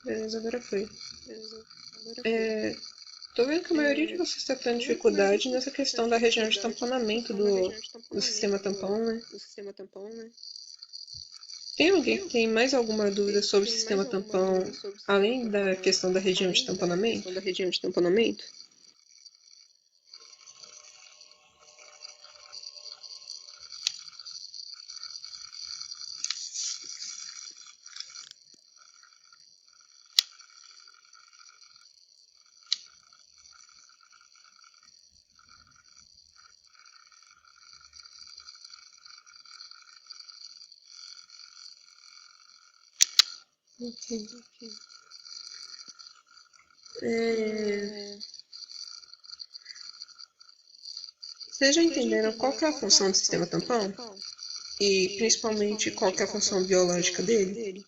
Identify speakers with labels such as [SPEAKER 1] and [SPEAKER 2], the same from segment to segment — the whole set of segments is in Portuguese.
[SPEAKER 1] Beleza, agora foi. Tô vendo que a maioria de vocês está tendo dificuldade nessa questão da região de tamponamento do sistema tampão, né? Tem alguém que tem mais alguma dúvida sobre o sistema tampão, além da questão da região de tamponamento? Vocês já entenderam qual que é a função do sistema tampão? E principalmente qual que é a função biológica dele?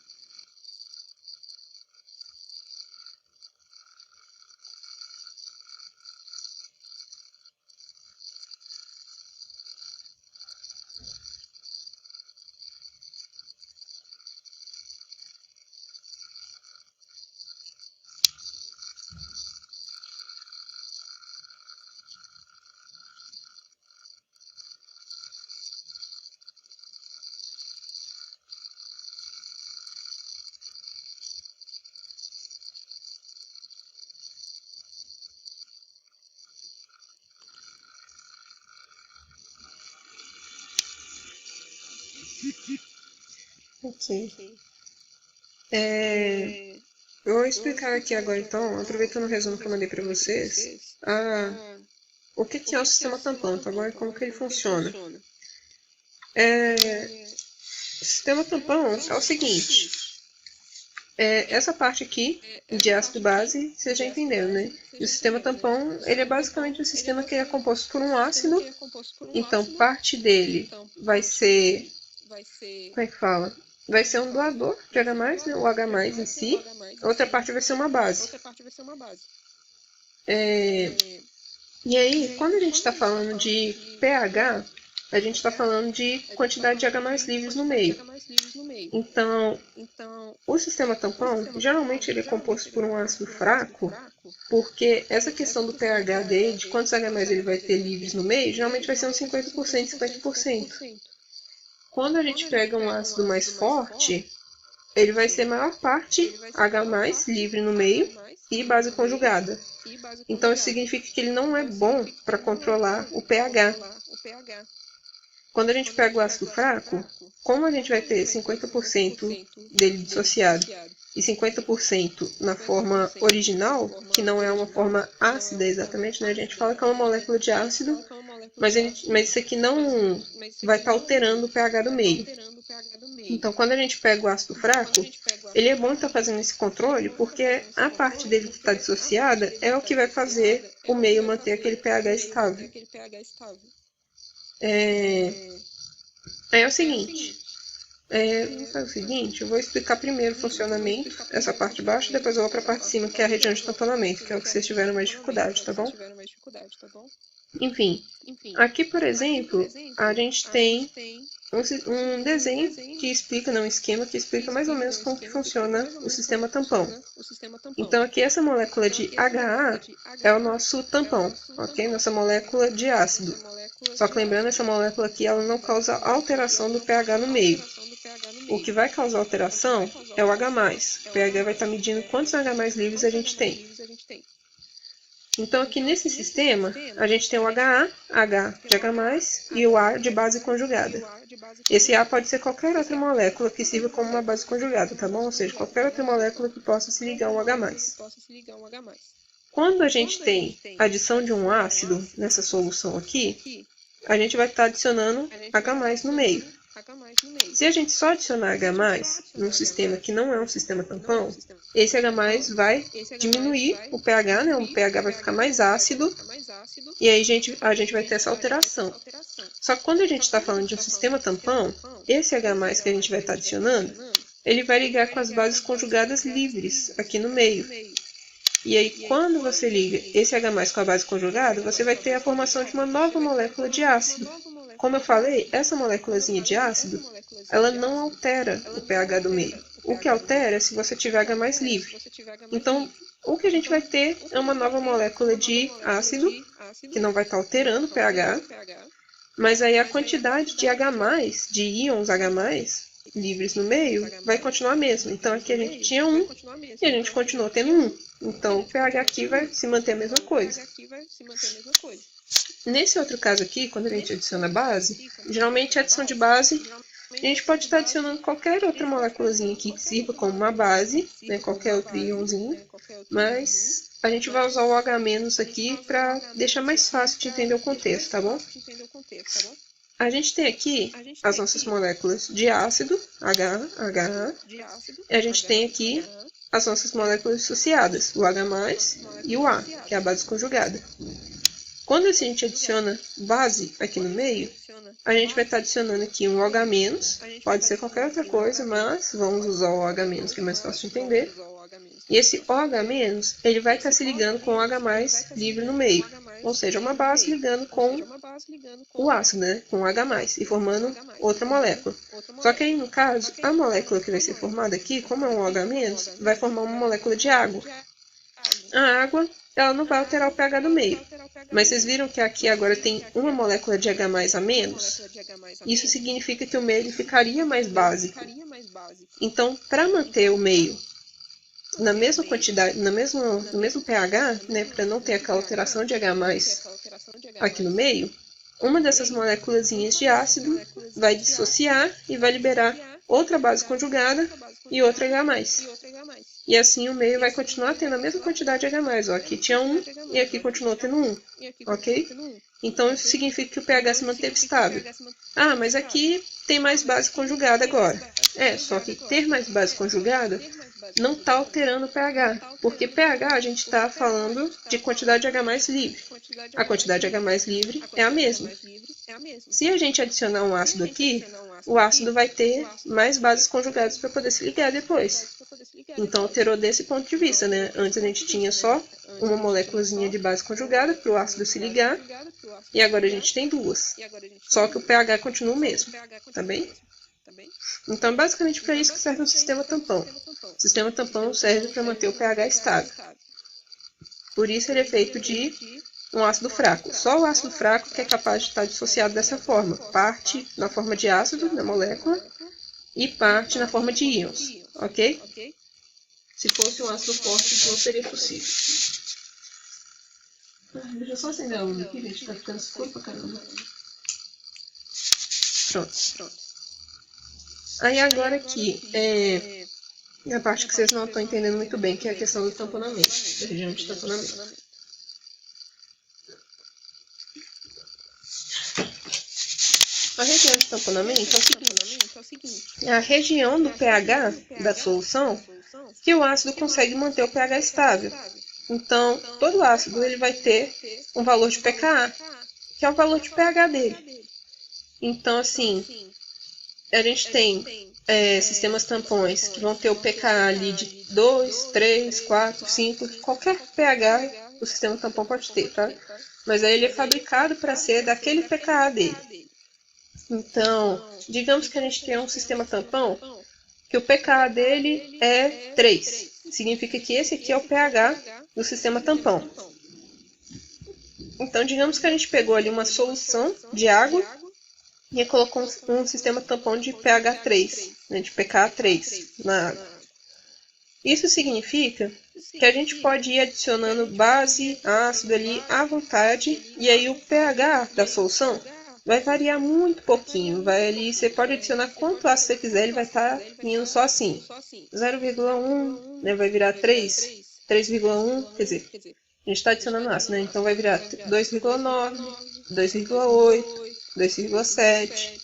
[SPEAKER 1] Ok. Eu vou explicar aqui agora então, aproveitando o resumo que eu mandei para vocês, o que é o sistema tampão, tá bom? E como que ele funciona. O sistema tampão é o seguinte, essa parte aqui de ácido base, vocês já entenderam, né? E o sistema tampão, ele é basicamente um sistema que é composto por um ácido, então parte dele vai ser, como é que fala? Vai ser um doador de H+, né? O H+, em si, a outra parte vai ser uma base. E aí, quando a gente está falando de pH, a gente está falando de quantidade de H+ livres no meio. Então, o sistema tampão, geralmente ele é composto por um ácido fraco, porque essa questão do pH dele, de quantos H+ ele vai ter livres no meio, geralmente vai ser uns 50%, 50%. Quando a gente pega um ácido mais forte, ele vai ser maior parte H+ livre no meio e base conjugada. Então, isso significa que ele não é bom para controlar o pH. Quando a gente pega o ácido fraco, como a gente vai ter 50% dele dissociado e 50% na forma original, que não é uma forma ácida exatamente, né? A gente fala que é uma molécula de ácido, mas isso aqui não vai estar alterando o pH do meio. Então, quando a gente pega o ácido fraco, ele é bom estar fazendo esse controle, porque a parte dele que está dissociada é o que vai fazer o meio manter aquele pH estável. É o seguinte, vamos fazer o seguinte, eu vou explicar primeiro o funcionamento, essa parte de baixo, depois eu vou para a parte de cima, que é a região de tamponamento, que é o que vocês tiveram mais dificuldade, tá bom? Enfim, aqui, por exemplo, a gente tem um desenho que explica, um esquema que explica mais ou menos como que funciona o sistema tampão. Então, aqui essa molécula de HA é o nosso tampão, ok? Nossa molécula de ácido. Só que lembrando, essa molécula aqui ela não causa alteração do pH no meio. O que vai causar alteração é o H+. O pH vai estar medindo quantos H+ livres a gente tem. Então, aqui nesse sistema, a gente tem o HA, H de H+, e o A de base conjugada. Esse A pode ser qualquer outra molécula que sirva como uma base conjugada, tá bom? Ou seja, qualquer outra molécula que possa se ligar a um H+. Quando a gente tem adição de um ácido nessa solução aqui, a gente vai estar adicionando H+ no meio. Se a gente só adicionar H+ num sistema que não é um sistema tampão, esse H+ vai diminuir o pH, né? O pH vai ficar mais ácido, e aí a gente vai ter essa alteração. Só que quando a gente está falando de um sistema tampão, esse H+ que a gente vai estar adicionando, ele vai ligar com as bases conjugadas livres aqui no meio. E aí, quando você liga esse H+ com a base conjugada, você vai ter a formação de uma nova molécula de ácido. Como eu falei, essa moléculazinha de ácido, ela não altera o pH do meio. O que altera é se você tiver H+ livre. Então, o que a gente vai ter é uma nova molécula de ácido, que não vai estar alterando o pH, mas aí a quantidade de H+, de íons H+, livres no meio, vai continuar a mesma. Então, aqui a gente tinha 1 e a gente continuou tendo 1. Então, o pH aqui vai se manter a mesma coisa. Nesse outro caso aqui, quando a gente adiciona base, geralmente a adição de base, a gente pode estar adicionando qualquer outra moléculazinha aqui que sirva como uma base, né, qualquer outro íonzinho, mas a gente vai usar o H- aqui para deixar mais fácil de entender o contexto, tá bom? A gente tem aqui as nossas moléculas de ácido, H, e a gente tem aqui as nossas moléculas associadas, o H+ e o A, que é a base conjugada. Quando a gente adiciona base aqui no meio, a gente vai estar adicionando aqui um OH-, pode ser qualquer outra coisa, mas vamos usar o OH-, que é mais fácil de entender. E esse OH-, ele vai estar se ligando com o H+ livre no meio, ou seja, uma base ligando com o ácido, né, com o H+, e formando outra molécula. Só que aí, no caso, a molécula que vai ser formada aqui, como é um OH-, vai formar uma molécula de água. A água, ela não vai alterar o pH do meio. Mas vocês viram que aqui agora tem uma molécula de H+ a menos? Isso significa que o meio ele ficaria mais básico. Então, para manter o meio na mesma quantidade, no mesmo pH, né, para não ter aquela alteração de H+ aqui no meio, uma dessas moléculazinhas de ácido vai dissociar e vai liberar outra base conjugada e outra H+. E assim o meio vai continuar tendo a mesma quantidade de H+. Ó, aqui tinha 1 e aqui continuou tendo 1. Ok? Então isso significa que o pH se manteve estável. Ah, mas aqui tem mais base conjugada agora. Só que ter mais base conjugada não está alterando o pH. Porque pH a gente está falando de quantidade de H+ livre. A quantidade de H+ livre é a mesma. Se a gente adicionar um ácido aqui, o ácido vai ter mais bases conjugadas para poder se ligar depois. Então, alterou desse ponto de vista, né? Antes a gente tinha só uma moléculazinha de base conjugada para o ácido se ligar, e agora a gente tem duas. Só que o pH continua o mesmo, tá bem? Então, basicamente para isso que serve um sistema tampão. O sistema tampão serve para manter o pH estável. Por isso ele é feito de um ácido fraco. Só o ácido fraco que é capaz de estar dissociado dessa forma. Parte na forma de ácido, na molécula, e parte na forma de íons, ok? Se fosse um ácido forte, isso não seria possível. Deixa eu só acender a luz aqui, gente, tá ficando escuro pra caramba. Pronto. Aí agora aqui, a parte que vocês não estão entendendo muito bem, que é a questão do tamponamento, da região de tamponamento. A região de tamponamento é o seguinte, é a região do pH da solução que o ácido consegue manter o pH estável. Então, todo ácido ele vai ter um valor de pKa, que é o valor de pH dele. Então, assim, a gente tem sistemas tampões que vão ter o pKa ali de 2, 3, 4, 5, qualquer pH o sistema tampão pode ter, tá? Mas aí ele é fabricado para ser daquele pKa dele. Então, digamos que a gente tem um sistema tampão que o pKa dele é 3. Significa que esse aqui é o pH do sistema tampão. Então, digamos que a gente pegou ali uma solução de água e colocou um sistema tampão de pH 3, né, de pKa 3 na água. Isso significa que a gente pode ir adicionando base, ácido ali à vontade, e aí o pH da solução vai variar muito pouquinho. Você pode adicionar quanto ácido você quiser, ele vai estar indo só assim. 0,1, né, vai virar 3, 3,1, quer dizer, a gente está adicionando ácido, né? Então vai virar 2,9, 2,8, 2,7.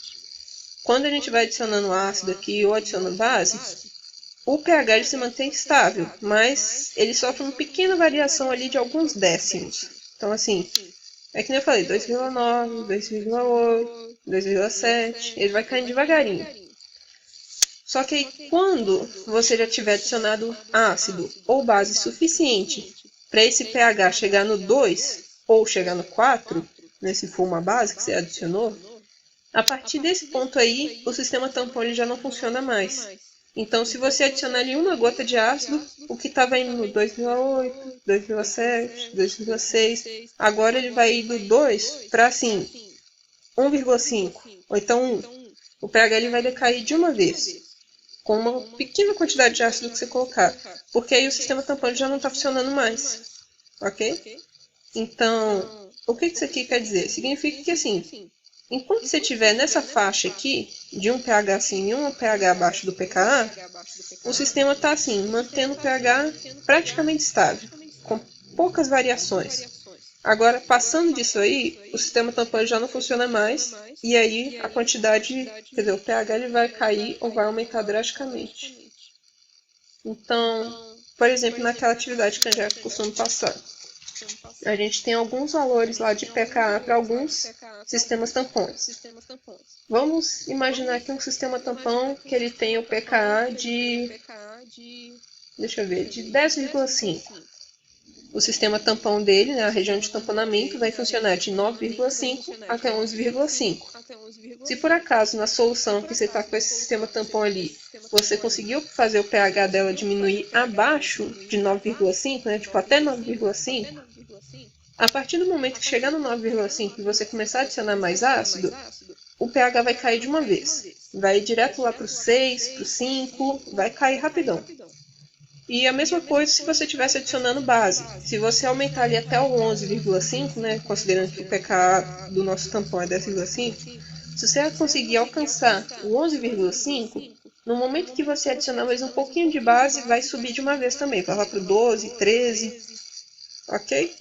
[SPEAKER 1] Quando a gente vai adicionando ácido aqui ou adicionando base, o pH ele se mantém estável, mas ele sofre uma pequena variação ali de alguns décimos. Então, assim, é que nem eu falei, 2,9, 2,8, 2,7, ele vai caindo devagarinho. Só que aí, quando você já tiver adicionado ácido ou base suficiente para esse pH chegar no 2 ou chegar no 4, né, se for uma base que você adicionou, a partir desse ponto aí, o sistema tampão ele já não funciona mais. Então, se você adicionar ali uma gota de ácido, o que estava indo no 2,8, 2,7, 2,6, agora ele vai ir do 2 para assim, 1,5, ou então 1. O pH ele vai decair de uma vez, com uma pequena quantidade de ácido que você colocar, porque aí o sistema tampão já não está funcionando mais, ok? Então, o que isso aqui quer dizer? Significa que assim, enquanto você estiver nessa faixa aqui, de um pH acima e um pH abaixo do pKa, o sistema está assim, mantendo o pH praticamente estável, com poucas variações. Agora, passando disso aí, o sistema tampão já não funciona mais, e aí a quantidade, quer dizer, o pH ele vai cair ou vai aumentar drasticamente. Então, por exemplo, naquela atividade que a Angélica costuma passar, a gente tem alguns valores lá de pKa para alguns sistemas tampões. Vamos imaginar aqui um sistema tampão que ele tem o pKa de, deixa eu ver, de 10,5. O sistema tampão dele, né, a região de tamponamento, vai funcionar de 9,5 até 11,5. Se por acaso na solução que você está com esse sistema tampão ali, você conseguiu fazer o pH dela diminuir abaixo de 9,5, né, tipo até 9,5, a partir do momento que chegar no 9,5 e você começar a adicionar mais ácido, o pH vai cair de uma vez. Vai direto lá para o 6, para o 5, vai cair rapidão. E a mesma coisa se você estivesse adicionando base. Se você aumentar ali até o 11,5, né, considerando que o pKa do nosso tampão é 10,5, se você conseguir alcançar o 11,5, no momento que você adicionar mais um pouquinho de base, vai subir de uma vez também. Vai lá para o 12, 13, ok?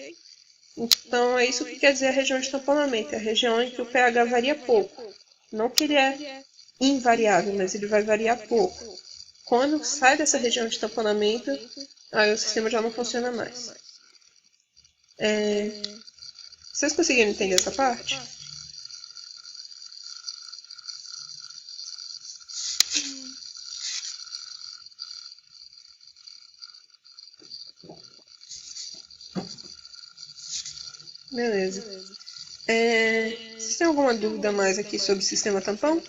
[SPEAKER 1] Então, é isso que quer dizer a região de tamponamento. É a região em que o pH varia pouco. Não que ele é invariável, mas ele vai variar pouco. Quando sai dessa região de tamponamento, aí o sistema já não funciona mais. Vocês conseguiram entender essa parte? Beleza. Vocês têm alguma dúvida mais aqui sobre o sistema tampão?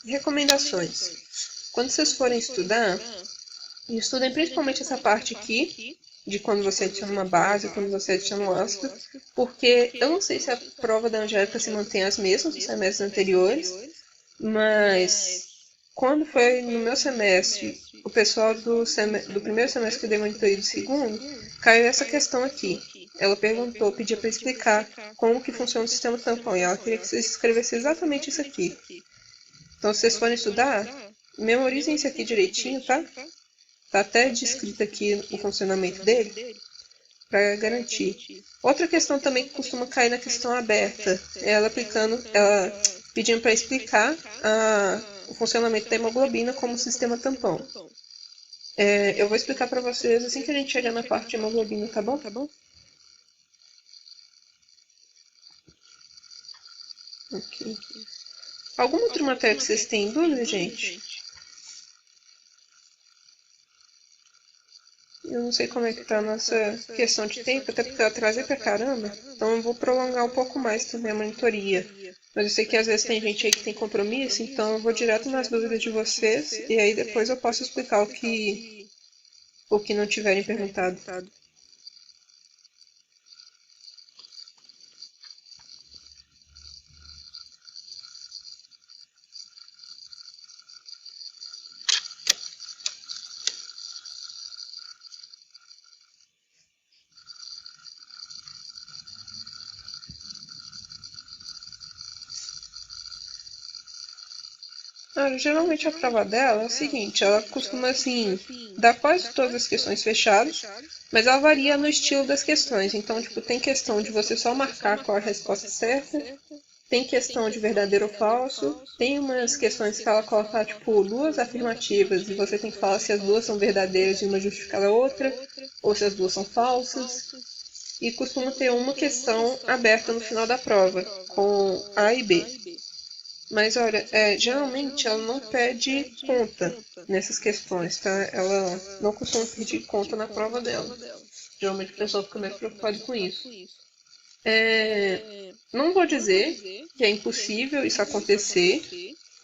[SPEAKER 1] Recomendações. Quando vocês forem estudar, estudem principalmente essa parte aqui, de quando você adiciona uma base, quando você adiciona um ácido, porque eu não sei se a prova da Angélica se mantém as mesmas dos semestres anteriores, mas quando foi no meu semestre, o pessoal do primeiro semestre que deu monitoria do segundo, caiu essa questão aqui. Ela perguntou, pedia para explicar como que funciona o sistema tampão, e ela queria que vocês escrevessem exatamente isso aqui. Então, se vocês forem estudar, memorizem isso aqui direitinho, tá? Tá até descrito aqui o funcionamento dele, para garantir. Outra questão também que costuma cair na questão aberta, é ela pedindo para explicar o funcionamento da hemoglobina como sistema tampão. Eu vou explicar para vocês assim que a gente chegar na parte de hemoglobina, tá bom? Ok. Alguma outra matéria que vocês têm dúvida, gente? Eu não sei como é que tá a nossa questão de tempo, até porque eu atrasei pra caramba. Então eu vou prolongar um pouco mais também a monitoria. Mas eu sei que às vezes tem gente aí que tem compromisso, então eu vou direto nas dúvidas de vocês e aí depois eu posso explicar o que não tiverem perguntado. Geralmente a prova dela é o seguinte, ela costuma assim dar quase todas as questões fechadas, mas ela varia no estilo das questões. Então, tipo, tem questão de você só marcar qual é a resposta certa, tem questão de verdadeiro ou falso, tem umas questões que ela coloca, tipo, duas afirmativas e você tem que falar se as duas são verdadeiras e uma justifica a outra, ou se as duas são falsas. E costuma ter uma questão aberta no final da prova, com A e B. Mas olha, geralmente ela não pede conta nessas questões, tá? Ela não costuma pedir conta na prova dela. Geralmente o pessoal fica mais preocupado com isso. Não vou dizer que é impossível isso acontecer,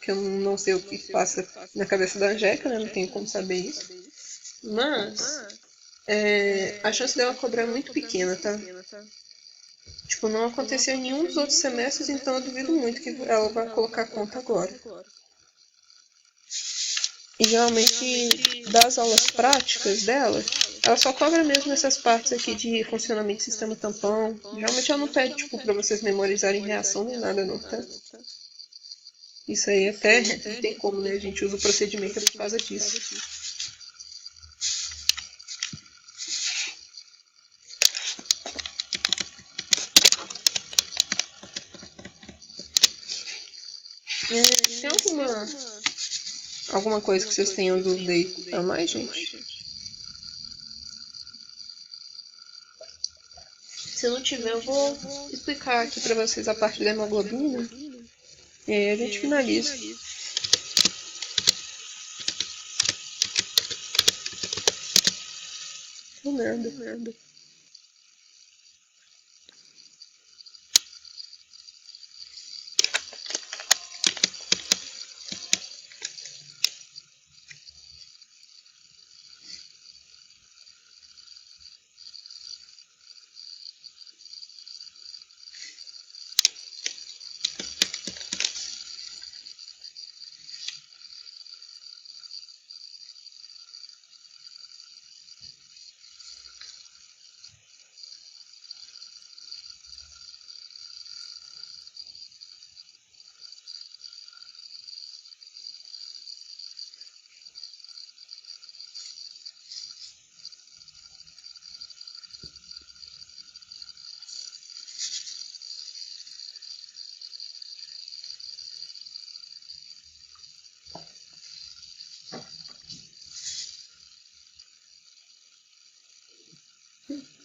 [SPEAKER 1] que eu não sei o que passa na cabeça da Angélica, né? Não tenho como saber isso. Mas a chance dela cobrar é muito pequena, tá? Tipo, não aconteceu em nenhum dos outros semestres, então eu duvido muito que ela vai colocar conta agora. E geralmente, das aulas práticas dela, ela só cobra mesmo essas partes aqui de funcionamento do sistema tampão. Geralmente ela não pede, tipo, pra vocês memorizarem reação nem nada, não, tá? Isso aí até não tem como, né? A gente usa o procedimento por causa disso. Tem alguma coisa que vocês tenham dúvida aí a mais, gente? Se não tiver, eu vou explicar aqui pra vocês a parte da hemoglobina. E aí a gente finaliza. Não nada.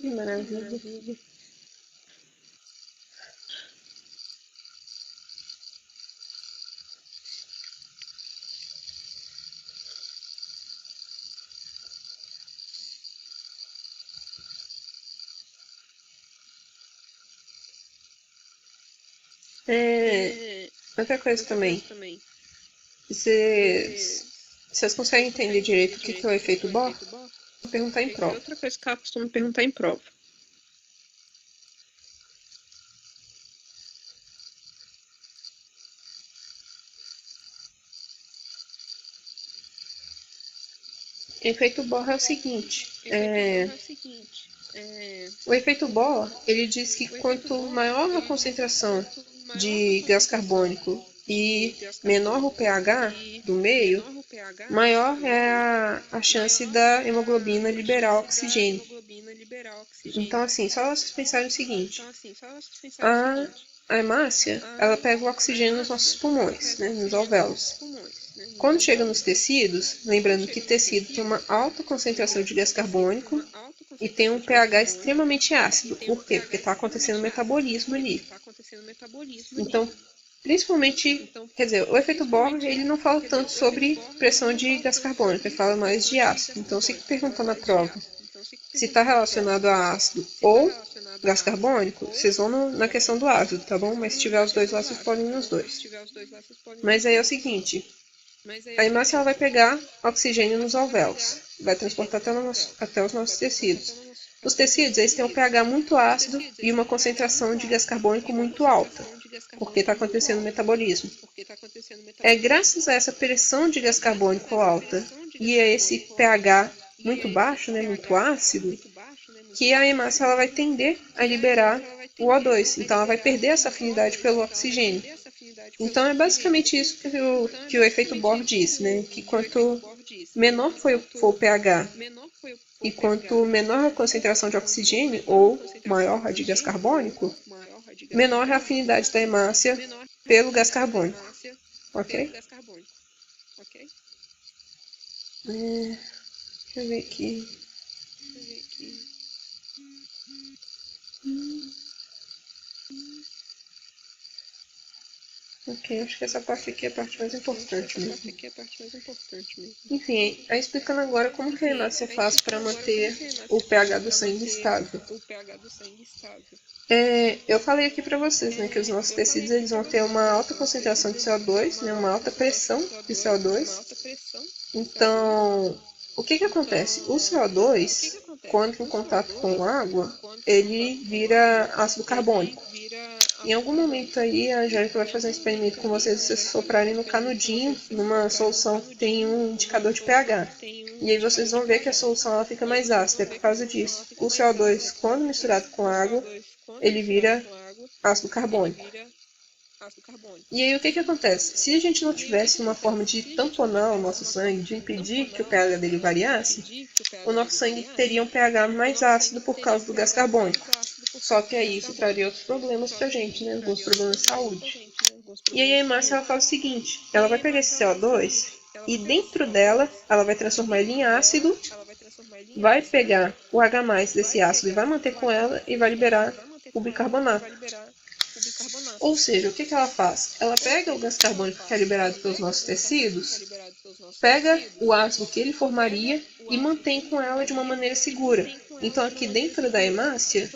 [SPEAKER 1] Que maravilha. Outra coisa também. Vocês conseguem entender direito o que é o efeito Bohr? Vou perguntar em prova. Outra coisa que ela costuma perguntar em prova. O efeito Bohr é o seguinte. O efeito Bohr, ele diz que quanto maior a concentração de gás carbônico e menor o pH do meio, maior é a chance da hemoglobina liberar oxigênio. Então, assim, só vocês pensarem o seguinte. A hemácia, ela pega o oxigênio nos nossos pulmões, né, nos alvéolos. Quando chega nos tecidos, lembrando que tecido tem uma alta concentração de gás carbônico e tem um pH extremamente ácido. Por quê? Porque está acontecendo metabolismo ali. Então, principalmente, quer dizer, o efeito Bohr, ele não fala tanto sobre pressão de gás carbônico, ele fala mais de ácido. Então, se perguntar na prova se está relacionado a ácido ou gás carbônico, vocês vão na questão do ácido, tá bom? Mas se tiver os dois lá, vocês podem ir nos dois. Mas aí é o seguinte, a hemácia ela vai pegar oxigênio nos alvéolos, vai transportar até os nossos tecidos. Os tecidos eles têm um pH muito ácido e uma concentração de gás carbônico muito alta, porque está acontecendo o metabolismo. É graças a essa pressão de gás carbônico alta e a esse pH muito baixo, né, muito ácido, que a hemácia ela vai tender a liberar o O2. Então ela vai perder essa afinidade pelo oxigênio. Então é basicamente isso que o efeito Bohr diz, né? Que quanto menor for o pH e quanto menor a concentração de oxigênio ou maior a de gás carbônico, menor é a afinidade da hemácia pelo gás carbônico. Ok? Deixa eu ver aqui. Ok, acho que essa parte aqui é a parte mais importante mesmo. Enfim, aí explicando agora como que a hemácia faz para manter o pH do sangue estável. Eu falei aqui para vocês, né, que os nossos tecidos eles vão ter uma alta concentração de CO2, né, uma alta pressão de CO2. Então, o que acontece? O CO2, quando em contato com água, ele vira ácido carbônico. Em algum momento aí, a Angélica vai fazer um experimento com vocês, vocês soprarem no canudinho, numa solução que tem um indicador de pH. E aí vocês vão ver que a solução ela fica mais ácida, é por causa disso. O CO2, quando misturado com água, ele vira ácido carbônico. E aí o que acontece? Se a gente não tivesse uma forma de tamponar o nosso sangue, de impedir que o pH dele variasse, o nosso sangue teria um pH mais ácido por causa do gás carbônico. Só que aí isso traria outros problemas pra gente, né? Alguns problemas de saúde. E aí a hemácia ela faz o seguinte, ela vai pegar esse CO2 e dentro dela ela vai transformar ele em ácido, vai pegar o H+ desse ácido e vai manter com ela e vai liberar o bicarbonato. Ou seja, o que ela faz? Ela pega o gás carbônico que é liberado pelos nossos tecidos, pega o ácido que ele formaria e mantém com ela de uma maneira segura. Então aqui dentro da hemácia,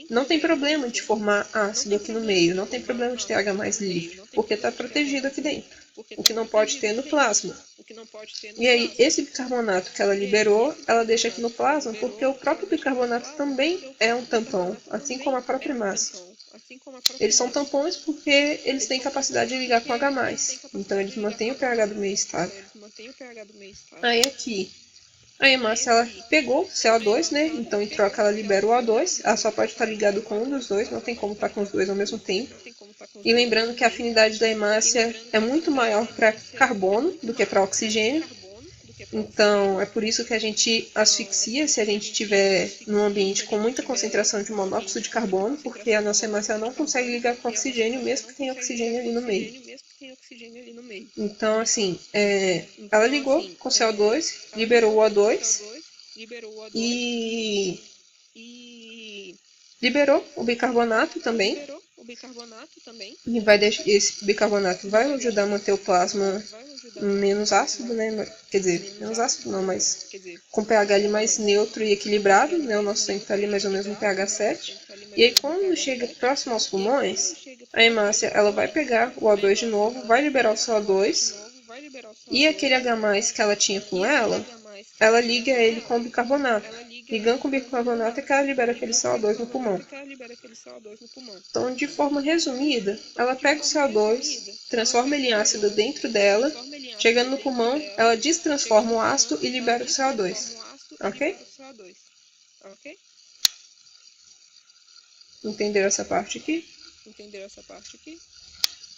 [SPEAKER 1] não tem problema de formar ácido aqui no meio, não tem problema de ter H+ livre, porque está protegido aqui dentro. O que não pode ter no plasma. E aí, esse bicarbonato que ela liberou, ela deixa aqui no plasma, porque o próprio bicarbonato também é um tampão, assim como a própria hemácia. Eles são tampões porque eles têm capacidade de ligar com H+. Então, eles mantêm o pH do meio estável. Aí aqui, a hemácia ela pegou o CO2, né? Então, em troca, ela libera o O2. Ela só pode estar ligado com um dos dois, não tem como estar com os dois ao mesmo tempo. E lembrando que a afinidade da hemácia é muito maior para carbono do que para oxigênio. Então, é por isso que a gente asfixia se a gente estiver num ambiente com muita concentração de monóxido de carbono, porque a nossa hemácia não consegue ligar com oxigênio, mesmo que tenha oxigênio ali no meio. Então, assim, ela ligou com CO2, liberou o O2 e liberou o bicarbonato também. E esse bicarbonato vai ajudar a manter o plasma menos ácido, né? Quer dizer, menos ácido não, mas com pH ali mais neutro e equilibrado, né? O nosso sangue está ali mais ou menos no pH 7. E aí quando chega próximo aos pulmões, a hemácia ela vai pegar o O2 de novo, vai liberar o CO2 e aquele H+ que ela tinha com ela liga ele com o bicarbonato. Ligando com o bicarbonato é que ela libera aquele CO2 no pulmão. Então, de forma resumida, ela pega o CO2, transforma ele em ácido dentro dela, chegando no pulmão, ela destransforma o ácido e libera o CO2. Ok? Entenderam essa parte aqui?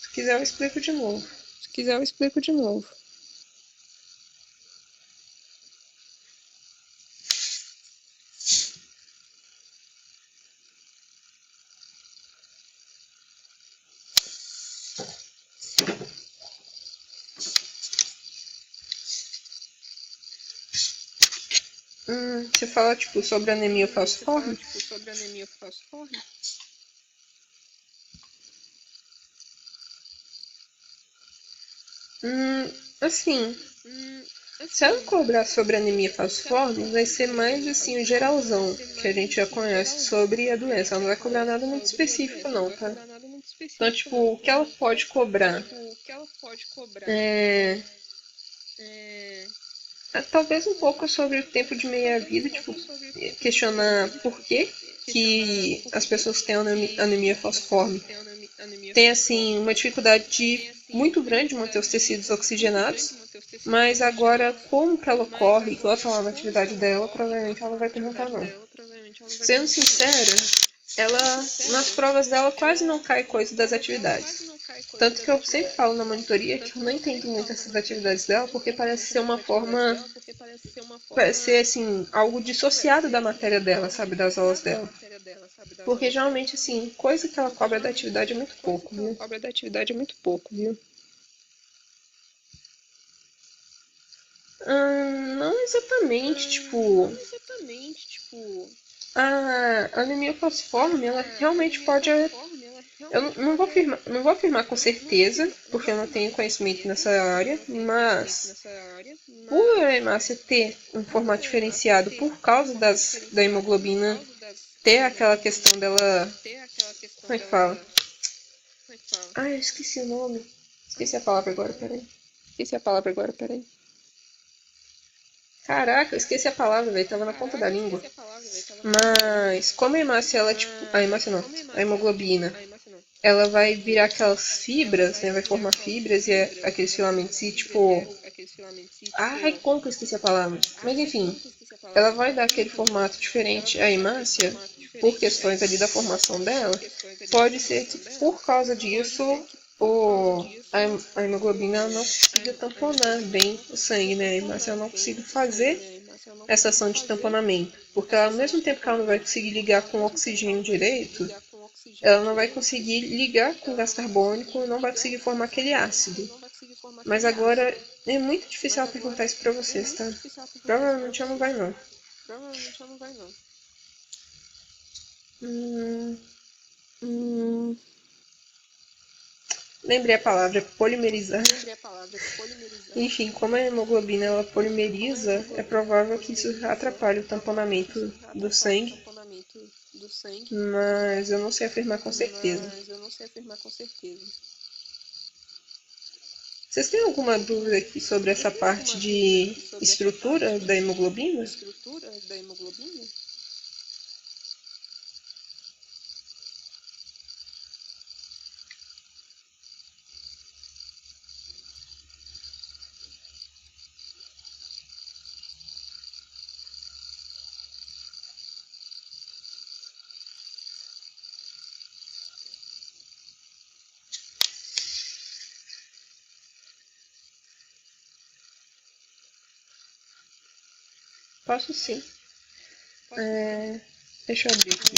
[SPEAKER 1] Se quiser, eu explico de novo. Você fala, tipo, sobre anemia falciforme? Assim, se ela cobrar sobre anemia falciforme, vai ser mais assim o geralzão que a gente já conhece sobre a doença. Ela não vai cobrar nada muito específico não, tá? Então, tipo, o que ela pode cobrar talvez um pouco sobre o tempo de meia-vida, tipo, questionar por que as pessoas que têm anemia falciforme têm, assim, uma dificuldade muito grande de manter os tecidos oxigenados, mas agora, como que ela ocorre, igual tá lá na atividade dela, provavelmente ela não vai perguntar não. Sendo sincera, ela, nas provas dela, quase não cai coisa das atividades. Tanto que eu sempre falo na monitoria que eu não entendo muito essas atividades dela, porque parece ser uma forma, parece ser, assim, algo dissociado da matéria dela, sabe, das aulas dela. Porque, geralmente, assim, coisa que ela cobra da atividade é muito pouco, viu? Não exatamente, tipo, a anemia falciforme, ela realmente pode Eu não vou afirmar com certeza, porque eu não tenho conhecimento nessa área, mas por a hemácia ter um formato diferenciado por causa da hemoglobina ter aquela questão dela. Como é que fala? Ah, eu esqueci o nome. Esqueci a palavra agora, peraí. Caraca, eu esqueci a palavra, velho. Tava na ponta da língua. Mas, como a hemácia, ela, tipo. A hemácia não. A hemoglobina. Ela vai virar aquelas fibras, né? Vai formar fibras e aqueles filamentos e, tipo. Ai, como que eu esqueci a palavra? Mas, enfim. Ela vai dar aquele formato diferente à hemácia por questões ali da formação dela. Pode ser que, por causa disso, a hemoglobina não consiga tamponar bem o sangue, né? A hemácia não consiga fazer essa ação de tamponamento. Porque ao mesmo tempo que ela não vai conseguir ligar com o oxigênio direito, ela não vai conseguir ligar com o gás carbônico e não vai conseguir formar aquele ácido. Mas agora é muito difícil ela perguntar isso pra vocês, tá? Provavelmente ela não vai não. Lembrei a palavra, polimerizar. Enfim, como a hemoglobina ela polimeriza, é provável que isso atrapalhe o tamponamento do sangue, mas eu não sei afirmar com certeza. Vocês têm alguma dúvida aqui sobre essa parte de estrutura da hemoglobina? Posso sim. Deixa eu abrir aqui.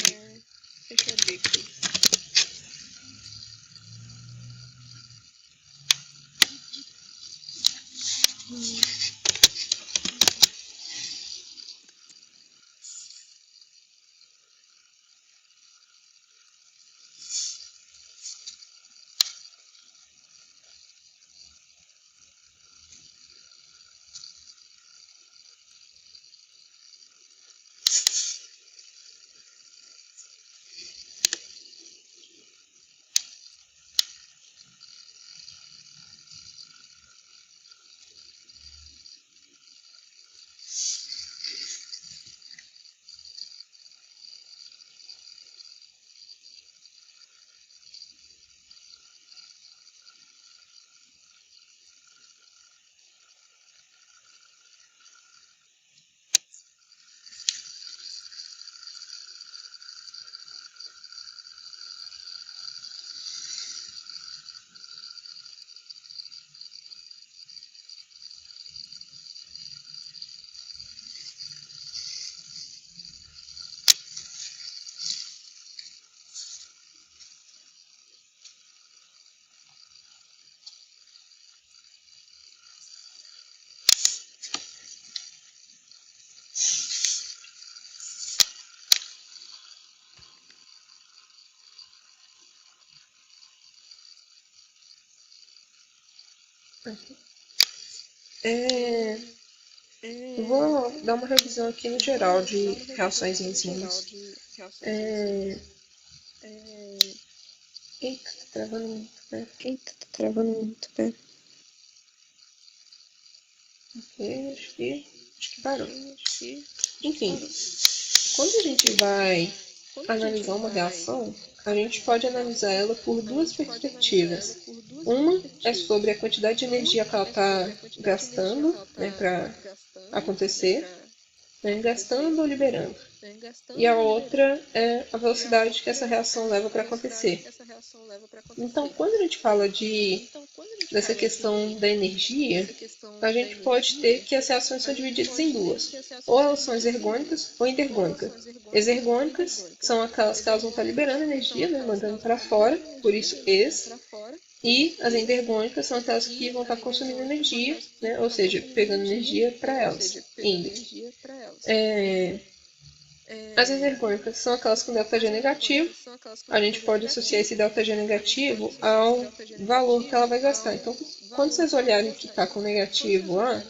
[SPEAKER 1] Eu vou dar uma revisão aqui no geral de reações em enzimas. Eita, tá travando muito, pera. Ok, acho que parou. Enfim, quando a gente vai analisar uma reação, a gente pode analisar ela por duas perspectivas. Uma é sobre a quantidade de energia que ela está gastando, né, para acontecer, né, gastando ou liberando. E a outra é a velocidade que essa reação leva para acontecer. Então, quando a gente fala dessa questão da energia, a gente pode ter que as reações são divididas em duas. Ou elas são exergônicas ou endergônicas. Exergônicas são aquelas que elas vão estar liberando energia, né, mandando para fora, por isso ex. E as endergônicas são aquelas que vão estar consumindo energia, né, ou seja, pegando energia para elas, indo. As exergônicas são aquelas com ΔG negativo. A gente pode associar esse ΔG negativo ao valor que ela vai gastar. Então, quando vocês olharem que está com negativo lá,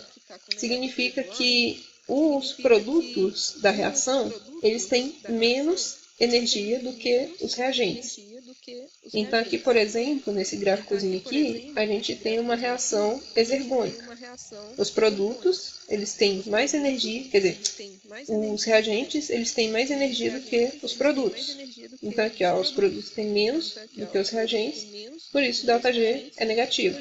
[SPEAKER 1] significa que os produtos da reação, eles têm menos energia do que os reagentes. Então, aqui, por exemplo, nesse gráficozinho aqui, a gente tem uma reação exergônica. Os produtos, eles têm mais energia, quer dizer, os reagentes, eles têm mais energia do que os produtos. Então, aqui, ó, os produtos têm menos do que os reagentes, por isso o ΔG é negativo.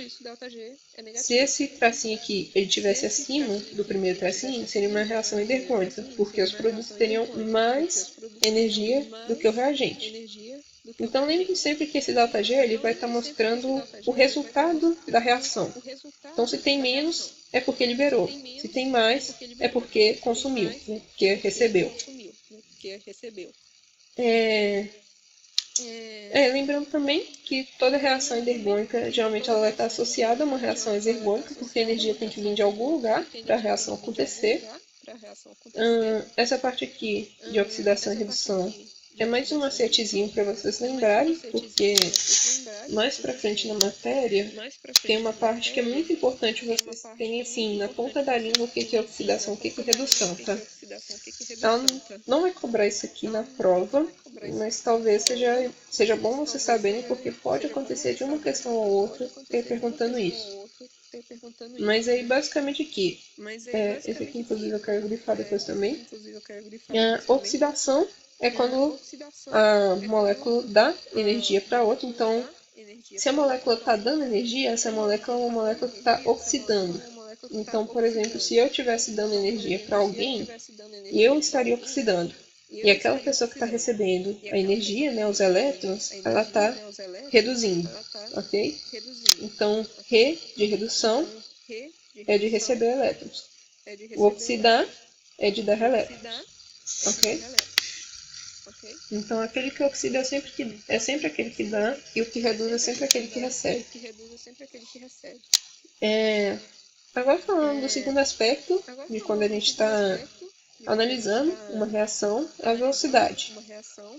[SPEAKER 1] Se esse tracinho aqui ele tivesse acima do primeiro tracinho, seria uma reação endergônica, porque os produtos teriam mais energia do que o reagente. Então, lembre sempre que esse ΔG ele vai estar mostrando o resultado da reação. Então, se tem menos, é porque liberou. Se tem mais, é porque consumiu, né? Porque recebeu. Lembrando também que toda reação endergônica, geralmente ela vai estar associada a uma reação exergônica, porque a energia tem que vir de algum lugar para a reação acontecer. Essa parte aqui de oxidação e redução é mais um macetezinho para vocês lembrarem, porque mais para frente na matéria tem uma parte que é muito importante vocês terem assim, na ponta da língua o que é oxidação, o que é redução, tá? Ela não vai cobrar isso aqui na prova, mas talvez seja bom vocês saberem, porque pode acontecer de uma questão ou outra perguntando isso. Mas aí, basicamente aqui, esse aqui inclusive eu quero grifar depois também. Oxidação é quando a molécula dá energia para outra. Então, se a molécula está dando energia, essa molécula é uma molécula que está oxidando. Então, por exemplo, se eu estivesse dando energia para alguém, eu estaria oxidando. E aquela pessoa que está recebendo a energia, né, os elétrons, ela está reduzindo, ok? Então, Re de redução é de receber elétrons. O oxidar é de dar elétrons, ok? Então, aquele que oxida é sempre aquele que dá, e o que reduz é sempre aquele que recebe. Agora falando do segundo aspecto, de quando a gente está analisando uma reação, é a velocidade.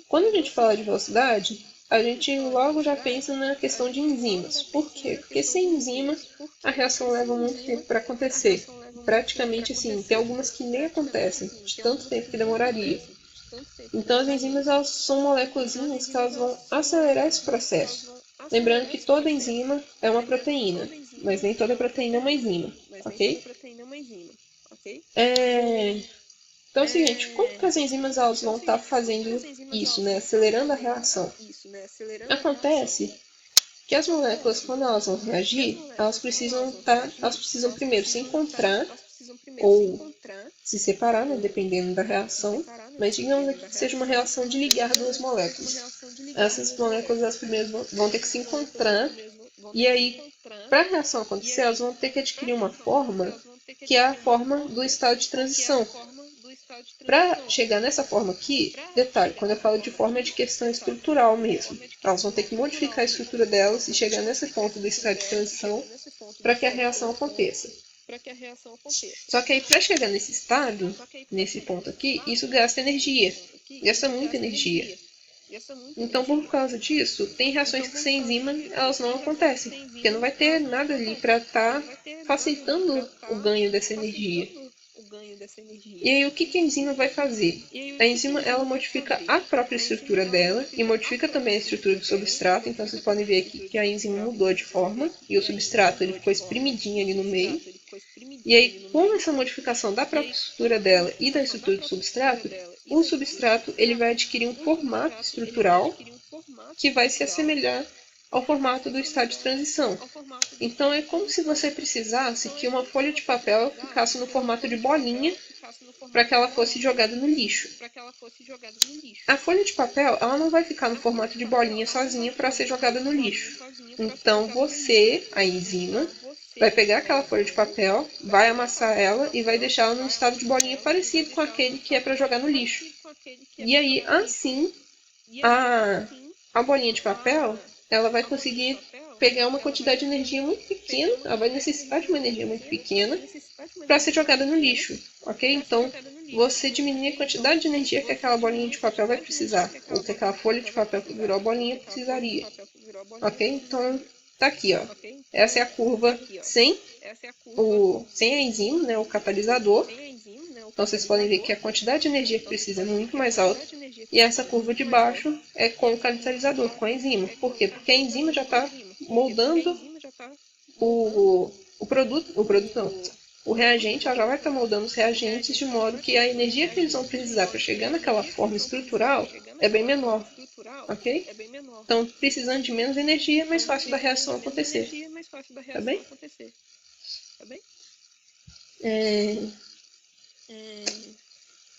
[SPEAKER 1] Quando a gente fala de velocidade, a gente logo já pensa na questão de enzimas. Por quê? Porque sem enzima, a reação leva muito tempo para acontecer. Praticamente assim, tem algumas que nem acontecem, de tanto tempo que demoraria. Então, as enzimas elas são moléculas que elas vão acelerar esse processo. Lembrando que toda enzima é uma proteína, mas nem toda proteína é uma enzima, ok? Então é o seguinte, como que as enzimas elas vão estar fazendo isso, né? Acelerando a reação? Acontece que as moléculas, quando elas vão reagir, elas precisam primeiro se encontrar ou se separar, né, dependendo da reação, mas digamos aqui que seja uma reação de ligar duas moléculas. Essas moléculas elas primeiro vão ter que se encontrar, e aí, para a reação acontecer, elas vão ter que adquirir uma forma que é a forma do estado de transição. Para chegar nessa forma aqui, detalhe, quando eu falo de forma é de questão estrutural mesmo. Elas vão ter que modificar a estrutura delas e chegar nesse ponto do estado de transição para que a reação aconteça. Só que aí para chegar nesse estado, nesse ponto aqui, isso gasta energia. Gasta muita energia. Então, por causa disso, tem reações que sem enzima elas não acontecem. Porque não vai ter nada ali para estar facilitando o ganho dessa energia. E aí, o que a enzima vai fazer? A enzima ela modifica a própria estrutura dela e modifica também a estrutura do substrato. Então, vocês podem ver aqui que a enzima mudou de forma e o substrato ele ficou espremidinho ali no meio. E aí, com essa modificação da própria estrutura dela e da estrutura do substrato, o substrato ele vai adquirir um formato estrutural que vai se assemelhar ao formato do estado de transição. Então, é como se você precisasse que uma folha de papel ficasse no formato de bolinha para que ela fosse jogada no lixo. A folha de papel ela não vai ficar no formato de bolinha sozinha para ser jogada no lixo. Então, você, a enzima, vai pegar aquela folha de papel, vai amassar ela e vai deixá-la num estado de bolinha parecido com aquele que é para jogar no lixo. E aí, assim, a bolinha de papel ela vai conseguir pegar uma quantidade de energia muito pequena, ela vai necessitar de uma energia muito pequena para ser jogada no lixo, ok? Então, você diminui a quantidade de energia que aquela bolinha de papel vai precisar, ou que aquela folha de papel que virou a bolinha precisaria. Ok? Então, tá aqui, ó. Essa é a curva sem a enzima, né, o catalisador. Então, vocês podem ver que a quantidade de energia que precisa é muito mais alta. E essa curva de baixo é com o catalisador, com a enzima. Por quê? Porque a enzima já está moldando o reagente, ela já vai estar moldando os reagentes de modo que a energia que eles vão precisar para chegar naquela forma estrutural é bem menor, ok? Então, precisando de menos energia, é mais fácil da reação acontecer, tá bem?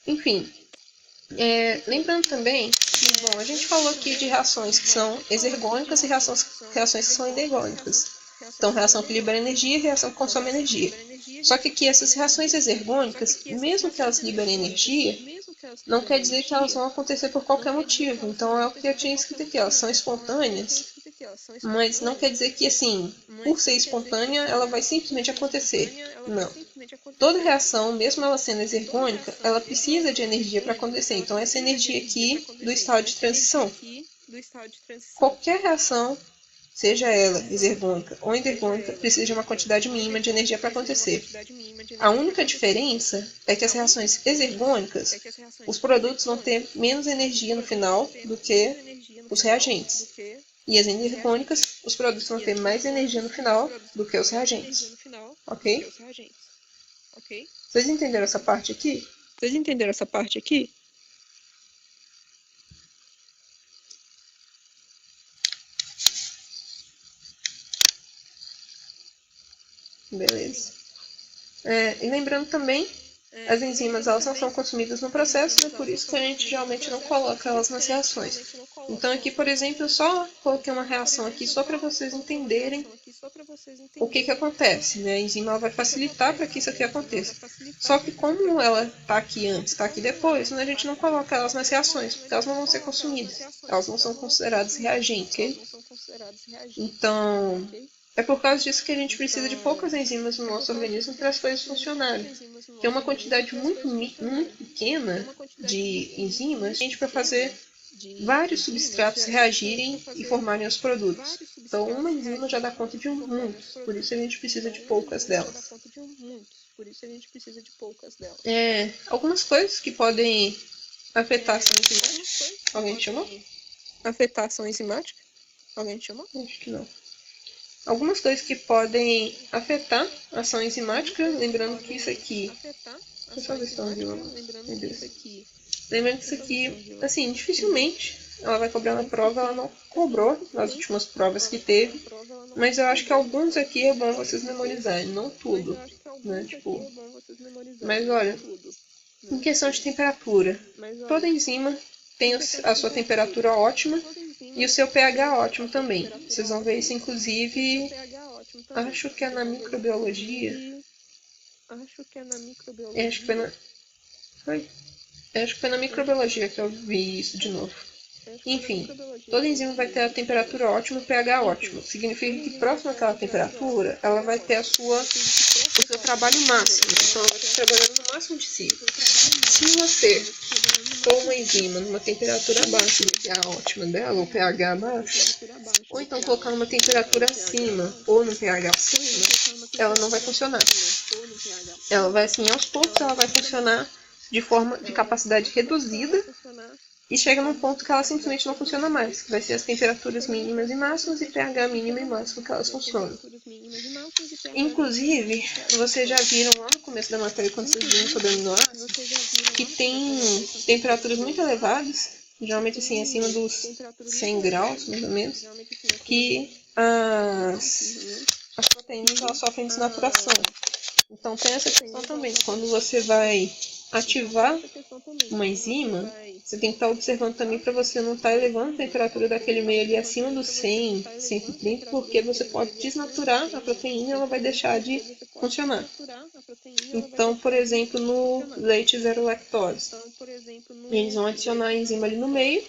[SPEAKER 1] Enfim, lembrando também que, bom, a gente falou aqui de reações que são exergônicas e reações que são endergônicas. Então, reação que libera energia e reação que consome energia. Só que aqui, essas reações exergônicas, mesmo que elas liberem energia, não quer dizer que elas vão acontecer por qualquer motivo. Então, é o que eu tinha escrito aqui, elas são espontâneas, mas não quer dizer que, assim, por ser espontânea, ela vai simplesmente acontecer. Não. Toda reação, mesmo ela sendo exergônica, ela precisa de energia para acontecer. Então, essa energia aqui do estado de transição. Qualquer reação, seja ela exergônica ou endergônica, precisa de uma quantidade mínima de energia para acontecer. A única diferença é que as reações exergônicas, os produtos vão ter menos energia no final do que os reagentes. E as endergônicas, os produtos vão ter mais energia no final do que os reagentes. Ok? Vocês entenderam essa parte aqui? Beleza. E lembrando também, as enzimas elas não são consumidas no processo, né? Por isso que a gente geralmente não coloca elas nas reações. Então aqui, por exemplo, eu só coloquei uma reação aqui só para vocês entenderem o que acontece, né? A enzima ela vai facilitar para que isso aqui aconteça. Só que como ela está aqui antes, está aqui depois, né? A gente não coloca elas nas reações, porque elas não vão ser consumidas. Elas não são consideradas reagentes, ok? Então, é por causa disso que a gente precisa de poucas enzimas no nosso organismo para as coisas funcionarem. Que é uma quantidade muito pequena de enzimas para fazer vários substratos reagirem e formarem os produtos. Então, uma enzima já dá conta de muitos, por isso a gente precisa de poucas delas. Algumas coisas que podem afetar a ação enzimática. Alguém chamou? Afetar a ação enzimática? Alguém chamou? Acho que não. Algumas coisas que podem afetar a ação enzimática, lembrando que isso aqui... Deixa eu só ver se está ouvindo. Meu Deus. Lembrando que isso aqui, assim, dificilmente ela vai cobrar na prova, ela não cobrou nas últimas provas que teve, mas eu acho que alguns aqui é bom vocês memorizarem, não tudo, né, tipo... Mas olha, em questão de temperatura, toda enzima tem a sua temperatura ótima e o seu pH ótimo também. Vocês vão ver isso, inclusive, acho que é na microbiologia. Acho que foi na microbiologia que eu vi isso de novo. Enfim, toda enzima vai ter a temperatura ótima e o pH ótimo. Significa que próximo àquela temperatura, ela vai ter o seu trabalho máximo. Então, ela vai estar trabalhando no máximo de si. Se você for uma enzima numa temperatura abaixo do pH ótimo dela, ou pH abaixo, ou então colocar numa temperatura acima, ou no pH acima, ela não vai funcionar. Ela vai, assim, aos poucos, ela vai funcionar de forma de capacidade reduzida e chega num ponto que ela simplesmente não funciona mais, que vai ser as temperaturas mínimas e máximas e pH mínimo e máximo que elas funcionam. Inclusive, vocês já viram lá no começo da matéria, quando vocês viram sobre aminoácidos, que tem temperaturas muito elevadas, geralmente assim, acima dos 100 graus, mais ou menos, que as proteínas elas sofrem desnaturação. Então tem essa questão também, quando você vai ativar uma enzima, você tem que estar observando também para você não estar elevando a temperatura daquele meio ali acima dos 100, 130, porque você pode desnaturar a proteína e ela vai deixar de funcionar. Então, por exemplo, no leite zero lactose, eles vão adicionar a enzima ali no meio,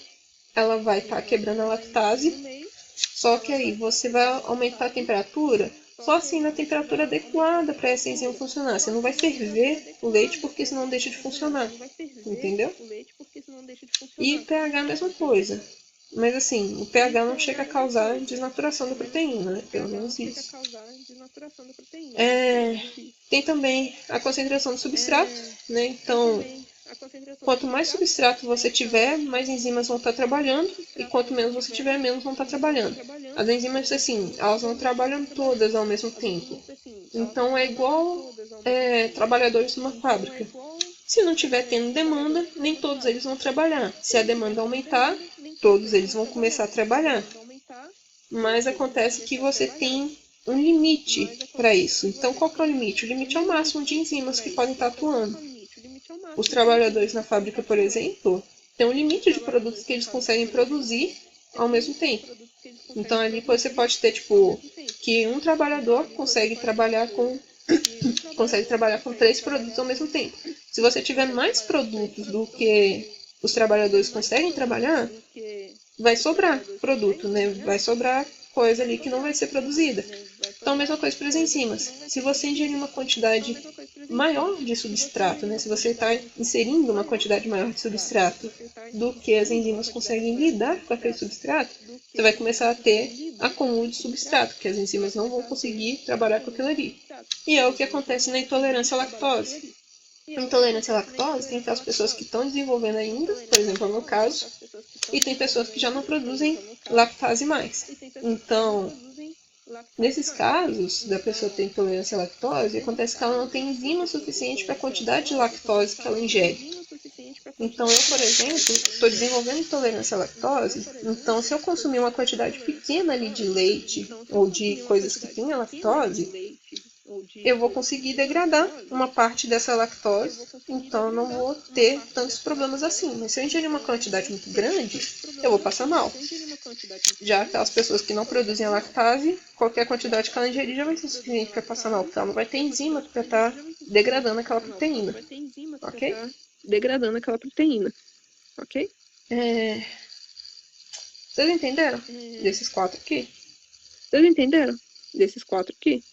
[SPEAKER 1] ela vai estar quebrando a lactase, só que aí você vai aumentar a temperatura, só assim na temperatura adequada para essa enzima funcionar. Você não vai ferver o leite porque senão deixa de funcionar, entendeu? E pH é a mesma coisa. Mas assim, o pH não chega a causar desnaturação da proteína, né? Pelo menos isso. Tem também a concentração do substrato, né? Então, quanto mais substrato você tiver, mais enzimas vão estar trabalhando, e quanto menos você tiver, menos vão estar trabalhando. As enzimas, assim, elas não trabalham todas ao mesmo tempo. Então, é igual trabalhadores numa fábrica. Se não tiver tendo demanda, nem todos eles vão trabalhar. Se a demanda aumentar, todos eles vão começar a trabalhar. Mas acontece que você tem um limite para isso. Então, qual que é o limite? O limite é o máximo de enzimas que podem estar atuando. Os trabalhadores na fábrica, por exemplo, têm um limite de produtos que eles conseguem produzir ao mesmo tempo. Então, ali você pode ter, tipo, que um trabalhador consegue trabalhar com 3 produtos ao mesmo tempo. Se você tiver mais produtos do que os trabalhadores conseguem trabalhar, vai sobrar produto, né? Vai sobrar coisa ali que não vai ser produzida. Então, a mesma coisa para as enzimas. Se você ingerir uma quantidade maior de substrato, né? Se você está inserindo uma quantidade maior de substrato do que as enzimas conseguem lidar com aquele substrato, você vai começar a ter acúmulo de substrato, que as enzimas não vão conseguir trabalhar com aquilo ali. E é o que acontece na intolerância à lactose. A intolerância à lactose tem aquelas pessoas que estão desenvolvendo ainda, por exemplo, no meu caso, e tem pessoas que já não produzem lactase mais. Então, nesses casos da pessoa ter intolerância à lactose, acontece que ela não tem enzima suficiente para a quantidade de lactose que ela ingere. Então, eu, por exemplo, estou desenvolvendo intolerância à lactose, então se eu consumir uma quantidade pequena ali de leite ou de coisas que tenham lactose, eu vou conseguir degradar uma parte dessa lactose, então eu não vou ter tantos problemas assim. Mas se eu ingerir uma quantidade muito grande, eu vou passar mal. Já aquelas pessoas que não produzem a lactase, qualquer quantidade que ela ingerir já vai ser suficiente para passar mal, porque ela não vai ter enzima para estar degradando aquela proteína. Ok?
[SPEAKER 2] Degradando aquela proteína. Ok?
[SPEAKER 1] Vocês entenderam? Desses 4 aqui?
[SPEAKER 2] Vocês entenderam? Desses 4 aqui?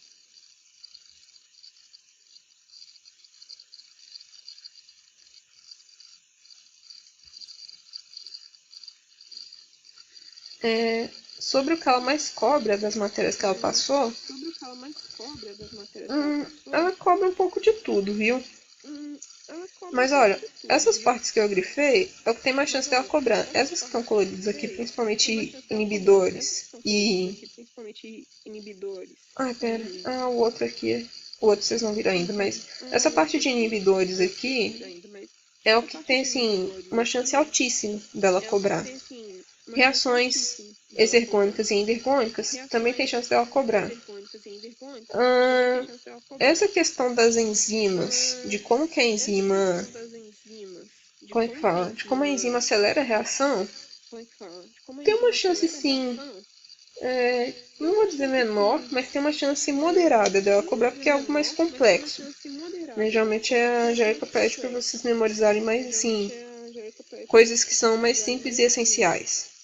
[SPEAKER 1] Sobre o que ela mais cobra das matérias que ela passou, ela cobra um pouco de tudo, viu? Mas olha, essas partes que eu grifei é o que tem mais chance dela cobrar. Essas que estão coloridas aqui, principalmente inibidores e... Ah, pera. Ah, o outro aqui. O outro vocês não viram ainda, mas essa parte de inibidores aqui é o que tem, assim, uma chance altíssima dela cobrar. Reações exergônicas e endergônicas também tem chance dela cobrar. Essa questão das enzimas, de como que a enzima... Como é que fala? De como a enzima acelera a reação, tem uma chance, sim, não vou dizer menor, mas tem uma chance moderada dela cobrar, porque é algo mais complexo. Né? Geralmente a Angélica pede para vocês memorizarem mais, assim, coisas que são mais simples e essenciais.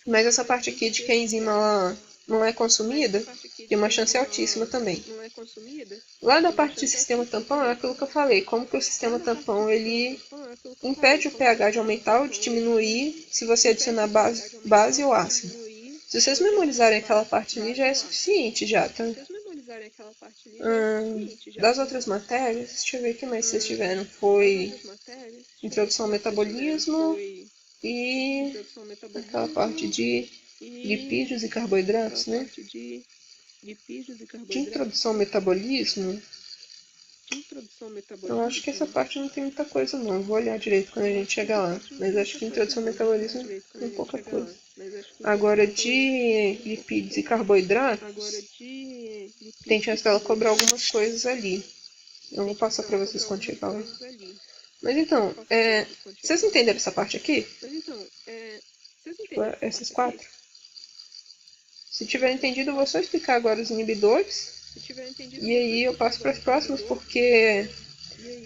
[SPEAKER 1] Mas essa parte aqui de que a enzima ela não é consumida, tem uma chance altíssima também. Lá da parte do sistema tampão, é aquilo que eu falei, como que o sistema tampão ele impede o pH de aumentar ou de diminuir se você adicionar base ou ácido. Se vocês memorizarem aquela parte ali, já é suficiente, já, tá? Das outras matérias, deixa eu ver o que mais vocês tiveram. Foi introdução ao metabolismo e aquela parte de lipídios e carboidratos, né? De introdução ao metabolismo, eu acho que essa parte não tem muita coisa não. Vou olhar direito quando a gente chegar lá. Mas acho que introdução ao metabolismo tem pouca coisa. Agora, de lipídios e carboidratos, tem chance dela cobrar algumas coisas ali. Eu vou passar pra vocês quando chegar lá. Mas então, vocês entenderam essa parte aqui? Tipo, essas 4? Se tiver entendido, eu vou só explicar agora os inibidores. E aí eu passo para as próximas, porque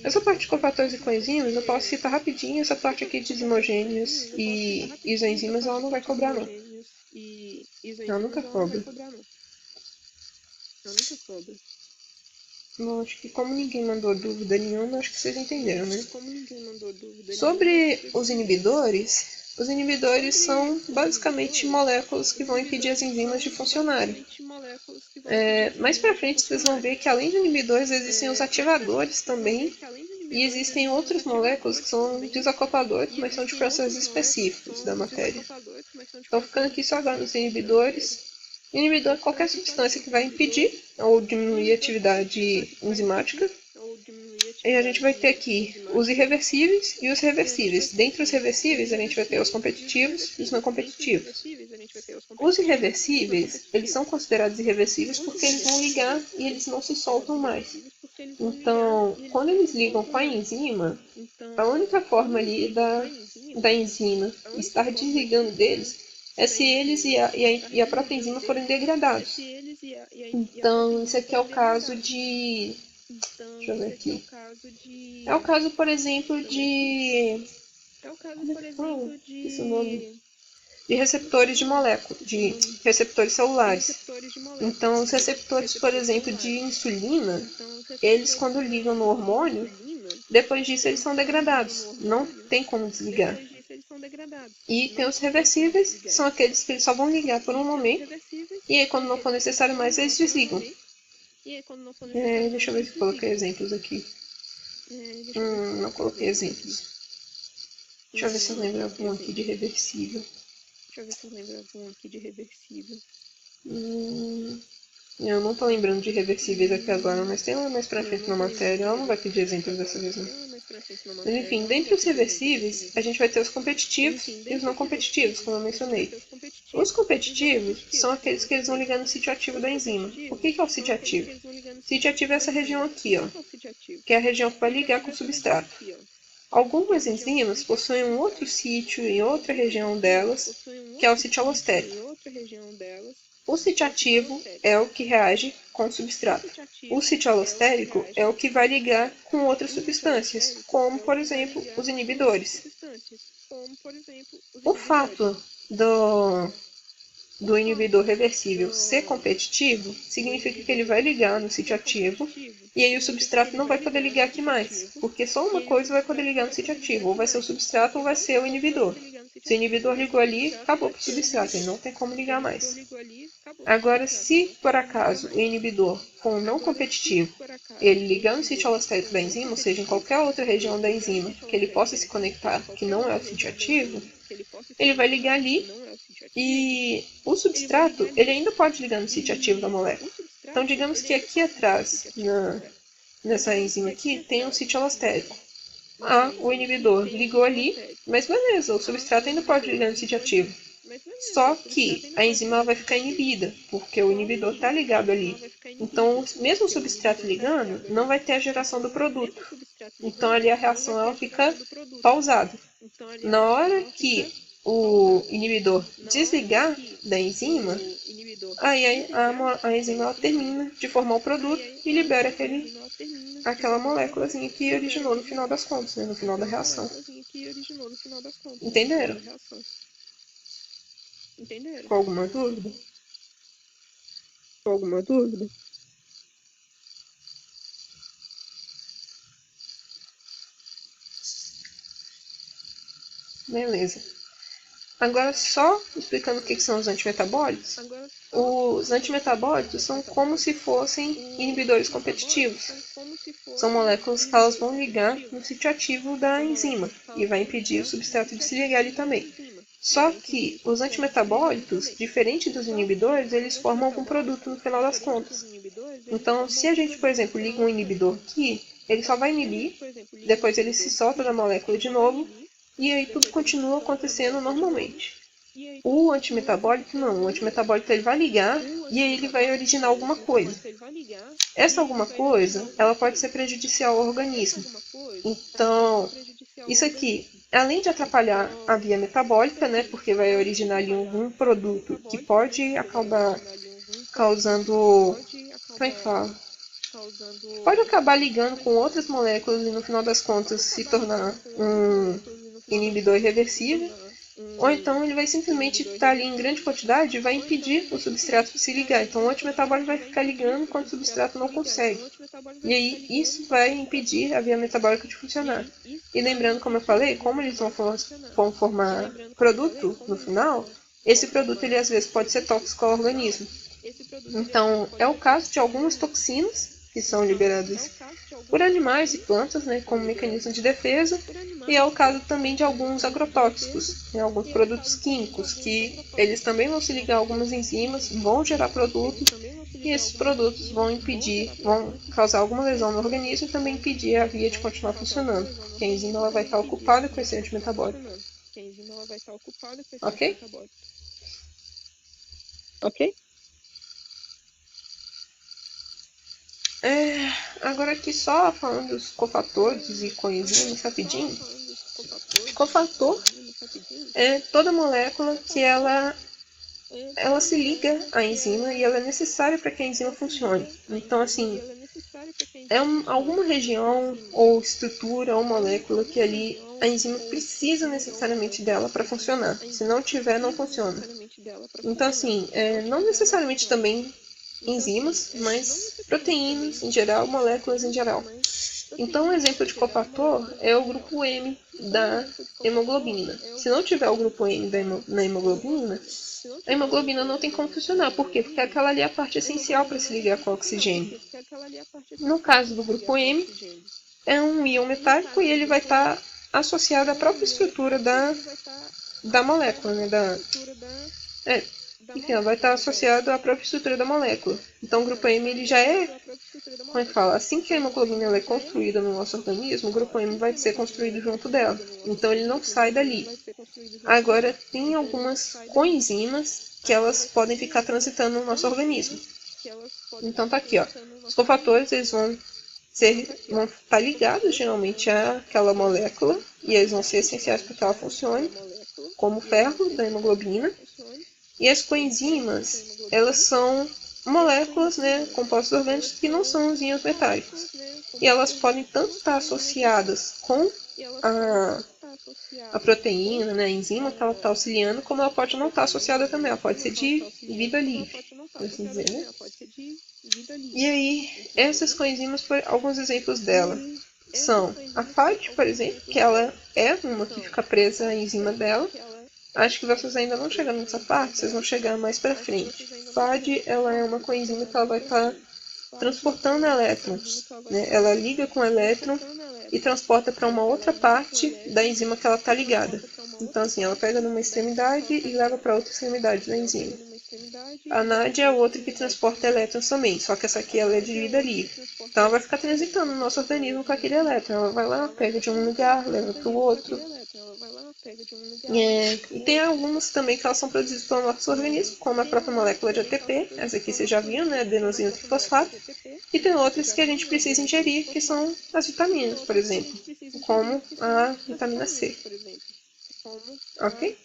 [SPEAKER 1] essa parte de cofatores e coenzimas eu posso citar rapidinho. Essa parte aqui de isimogênios e isoenzimas ela não vai cobrar não. Ela nunca cobra.
[SPEAKER 2] A única cobra.
[SPEAKER 1] Bom, acho que como ninguém mandou dúvida nenhuma, acho que vocês entenderam, né?
[SPEAKER 2] Como ninguém mandou dúvida
[SPEAKER 1] Sobre os inibidores são basicamente moléculas que vão impedir as enzimas de funcionarem. Mais pra frente vocês vão ver que além de inibidores existem os ativadores também, e existem outras moléculas que são desacopladores, mas são de processos específicos da matéria. Então ficando aqui só agora nos inibidores. Inibidor é qualquer substância que vai impedir ou diminuir a atividade enzimática. E a gente vai ter aqui os irreversíveis e os reversíveis. Dentre os reversíveis, a gente vai ter os competitivos e os não competitivos. Os irreversíveis, eles são considerados irreversíveis porque eles vão ligar e eles não se soltam mais. Então, quando eles ligam com a enzima, a única forma ali da enzima estar desligando deles é se eles e a própria enzima forem degradados. Então, isso aqui é o caso de... Deixa eu ver aqui. É o caso, por exemplo, de... Esse nome? De receptores de moléculas, de receptores celulares. Então, os receptores, por exemplo, de insulina, eles quando ligam no hormônio, depois disso eles são degradados. Não tem como desligar. E tem os reversíveis, que são aqueles que eles só vão ligar por um momento, e aí quando não for necessário mais, eles desligam. Deixa eu ver se eu coloquei exemplos aqui. Não coloquei exemplos. Deixa eu ver se eu lembro algum aqui de reversível. Eu não tô lembrando de reversíveis aqui agora, mas tem lá mais pra frente na matéria. Ela não vai pedir exemplos dessa vez, não. Mas enfim, dentre os reversíveis, a gente vai ter os competitivos e os não competitivos, como eu mencionei. Os competitivos são aqueles que eles vão ligar no sítio ativo da enzima. O que é o sítio ativo? O sítio ativo é essa região aqui, ó, que é a região que vai ligar com o substrato. Algumas enzimas possuem um outro sítio em outra região delas, que é o sítio alostérico. O sítio ativo é o que reage com o substrato. O sítio alostérico é o que vai ligar com outras substâncias, como, por exemplo, os inibidores. O fato do inibidor reversível ser competitivo significa que ele vai ligar no sítio ativo e aí o substrato não vai poder ligar aqui mais, porque só uma coisa vai poder ligar no sítio ativo, ou vai ser o substrato ou vai ser o inibidor. Se o inibidor ligou ali, acabou para o substrato, ele não tem como ligar mais. Agora, se por acaso o inibidor for um não competitivo, ele ligar no sítio alostérico da enzima, ou seja, em qualquer outra região da enzima que ele possa se conectar, que não é o sítio ativo, ele vai ligar ali e o substrato ele ainda pode ligar no sítio ativo da molécula. Então, digamos que aqui atrás, nessa enzima aqui, tem um sítio alostérico. O inibidor ligou ali, mas beleza, o substrato ainda pode ligar no sítio ativo. Só que a enzima vai ficar inibida, porque o inibidor está ligado ali. Então, mesmo o substrato ligando, não vai ter a geração do produto. Então, ali a reação ela fica pausada. Na hora que o inibidor desligar da enzima, aí a enzima ela termina de formar o produto e libera aquela moléculazinha que originou no final das contas, né, no final da reação. Entenderam? Com alguma dúvida? Beleza. Agora só explicando o que são os antimetabólitos. Os antimetabólitos são como se fossem inibidores competitivos. São moléculas que elas vão ligar no sítio ativo da enzima e vai impedir o substrato de se ligar ali também. Só que os antimetabólitos, diferente dos inibidores, eles formam algum produto no final das contas. Então, se a gente, por exemplo, liga um inibidor aqui, ele só vai inibir, depois ele se solta da molécula de novo, e aí tudo continua acontecendo normalmente. O antimetabólico não, o antimetabólico ele vai ligar e aí ele vai originar alguma coisa. Essa alguma coisa, ela pode ser prejudicial ao organismo. Então, isso aqui, além de atrapalhar a via metabólica, né, porque vai originar ali algum produto que pode acabar causando, como é que fala? Pode acabar ligando com outras moléculas e no final das contas se tornar um inibidor irreversível. ou então ele vai simplesmente estar ali em grande quantidade e vai impedir o substrato de se ligar. Então o antimetabólico vai ficar ligando quando o substrato não consegue. E aí isso vai impedir a via metabólica de funcionar. E lembrando, como eu falei, como eles vão formar produto no final, esse produto ele às vezes pode ser tóxico ao organismo. Então é o caso de algumas toxinas que são liberadas por animais e plantas, né, como mecanismo de defesa, e é o caso também de alguns agrotóxicos, né, alguns produtos químicos, que eles também vão se ligar a algumas enzimas, vão gerar produtos, e esses produtos vão impedir, vão causar alguma lesão no organismo e também impedir a via de continuar funcionando, porque a enzima ela vai estar ocupada com esse antimetabólico. Ok?
[SPEAKER 2] Ok?
[SPEAKER 1] Agora aqui só falando dos cofatores e coenzimas rapidinho. Cofator é toda molécula que ela se liga à enzima e ela é necessária para que a enzima funcione. Então, assim, é alguma região ou estrutura ou molécula que ali a enzima precisa necessariamente dela para funcionar. Se não tiver, não funciona. Então, assim, não necessariamente também enzimas, mas proteínas em geral, moléculas em geral. Então, um exemplo de cofator é o grupo M da hemoglobina. Se não tiver o grupo M na hemoglobina, a hemoglobina não tem como funcionar. Por quê? Porque aquela ali é a parte essencial para se ligar com o oxigênio. No caso do grupo M, é um íon metálico e ele vai estar associado à própria estrutura da molécula, né? Enfim, ela vai estar associado à própria estrutura da molécula. Então, o grupo M ele já é, como é que fala? Assim que a hemoglobina ela é construída no nosso organismo, o grupo M vai ser construído junto dela. Então, ele não sai dali. Agora, tem algumas coenzimas que elas podem ficar transitando no nosso organismo. Então, tá aqui, ó. Os cofatores eles vão estar ligados geralmente àquela molécula e eles vão ser essenciais para que ela funcione, como o ferro da hemoglobina. E as coenzimas, elas são moléculas, né, compostos orgânicos que não são os íons metálicos. E elas podem tanto estar associadas com a proteína, né, a enzima que ela está auxiliando, como ela pode não estar associada também. Ela pode ser de vida livre, por assim dizer, né? E aí, essas coenzimas, alguns exemplos dela são a FAD, por exemplo, que ela é uma que fica presa à enzima dela. Acho que vocês ainda não chegaram nessa parte, vocês vão chegar mais pra frente. FAD, ela é uma coenzima que ela vai estar transportando elétrons, né? Ela liga com o elétron e transporta para uma outra parte da enzima que ela está ligada. Então, assim, ela pega numa extremidade e leva para outra extremidade da enzima. A NAD é outra que transporta elétrons também, só que essa aqui ela é de vida livre. Então ela vai ficar transitando no nosso organismo com aquele elétron. Ela vai lá, pega de um lugar, leva para o outro. E tem algumas também que elas são produzidas pelo nosso organismo, como a própria molécula de ATP, essa aqui você já viu, né, adenosina trifosfato. E tem outras que a gente precisa ingerir, que são as vitaminas, por exemplo, como a vitamina C. Ok?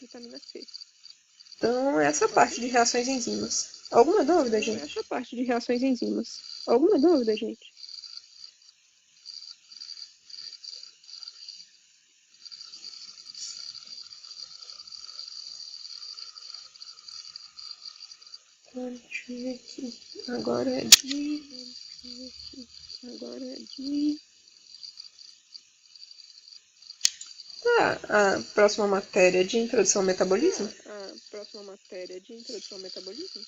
[SPEAKER 1] Então, essa parte de reações enzimas. Alguma dúvida, gente?
[SPEAKER 2] Essa parte de reações enzimas. Alguma dúvida, gente?
[SPEAKER 1] Deixa eu ver aqui. Agora é de... a próxima matéria de introdução ao metabolismo?
[SPEAKER 2] A próxima matéria de introdução ao metabolismo?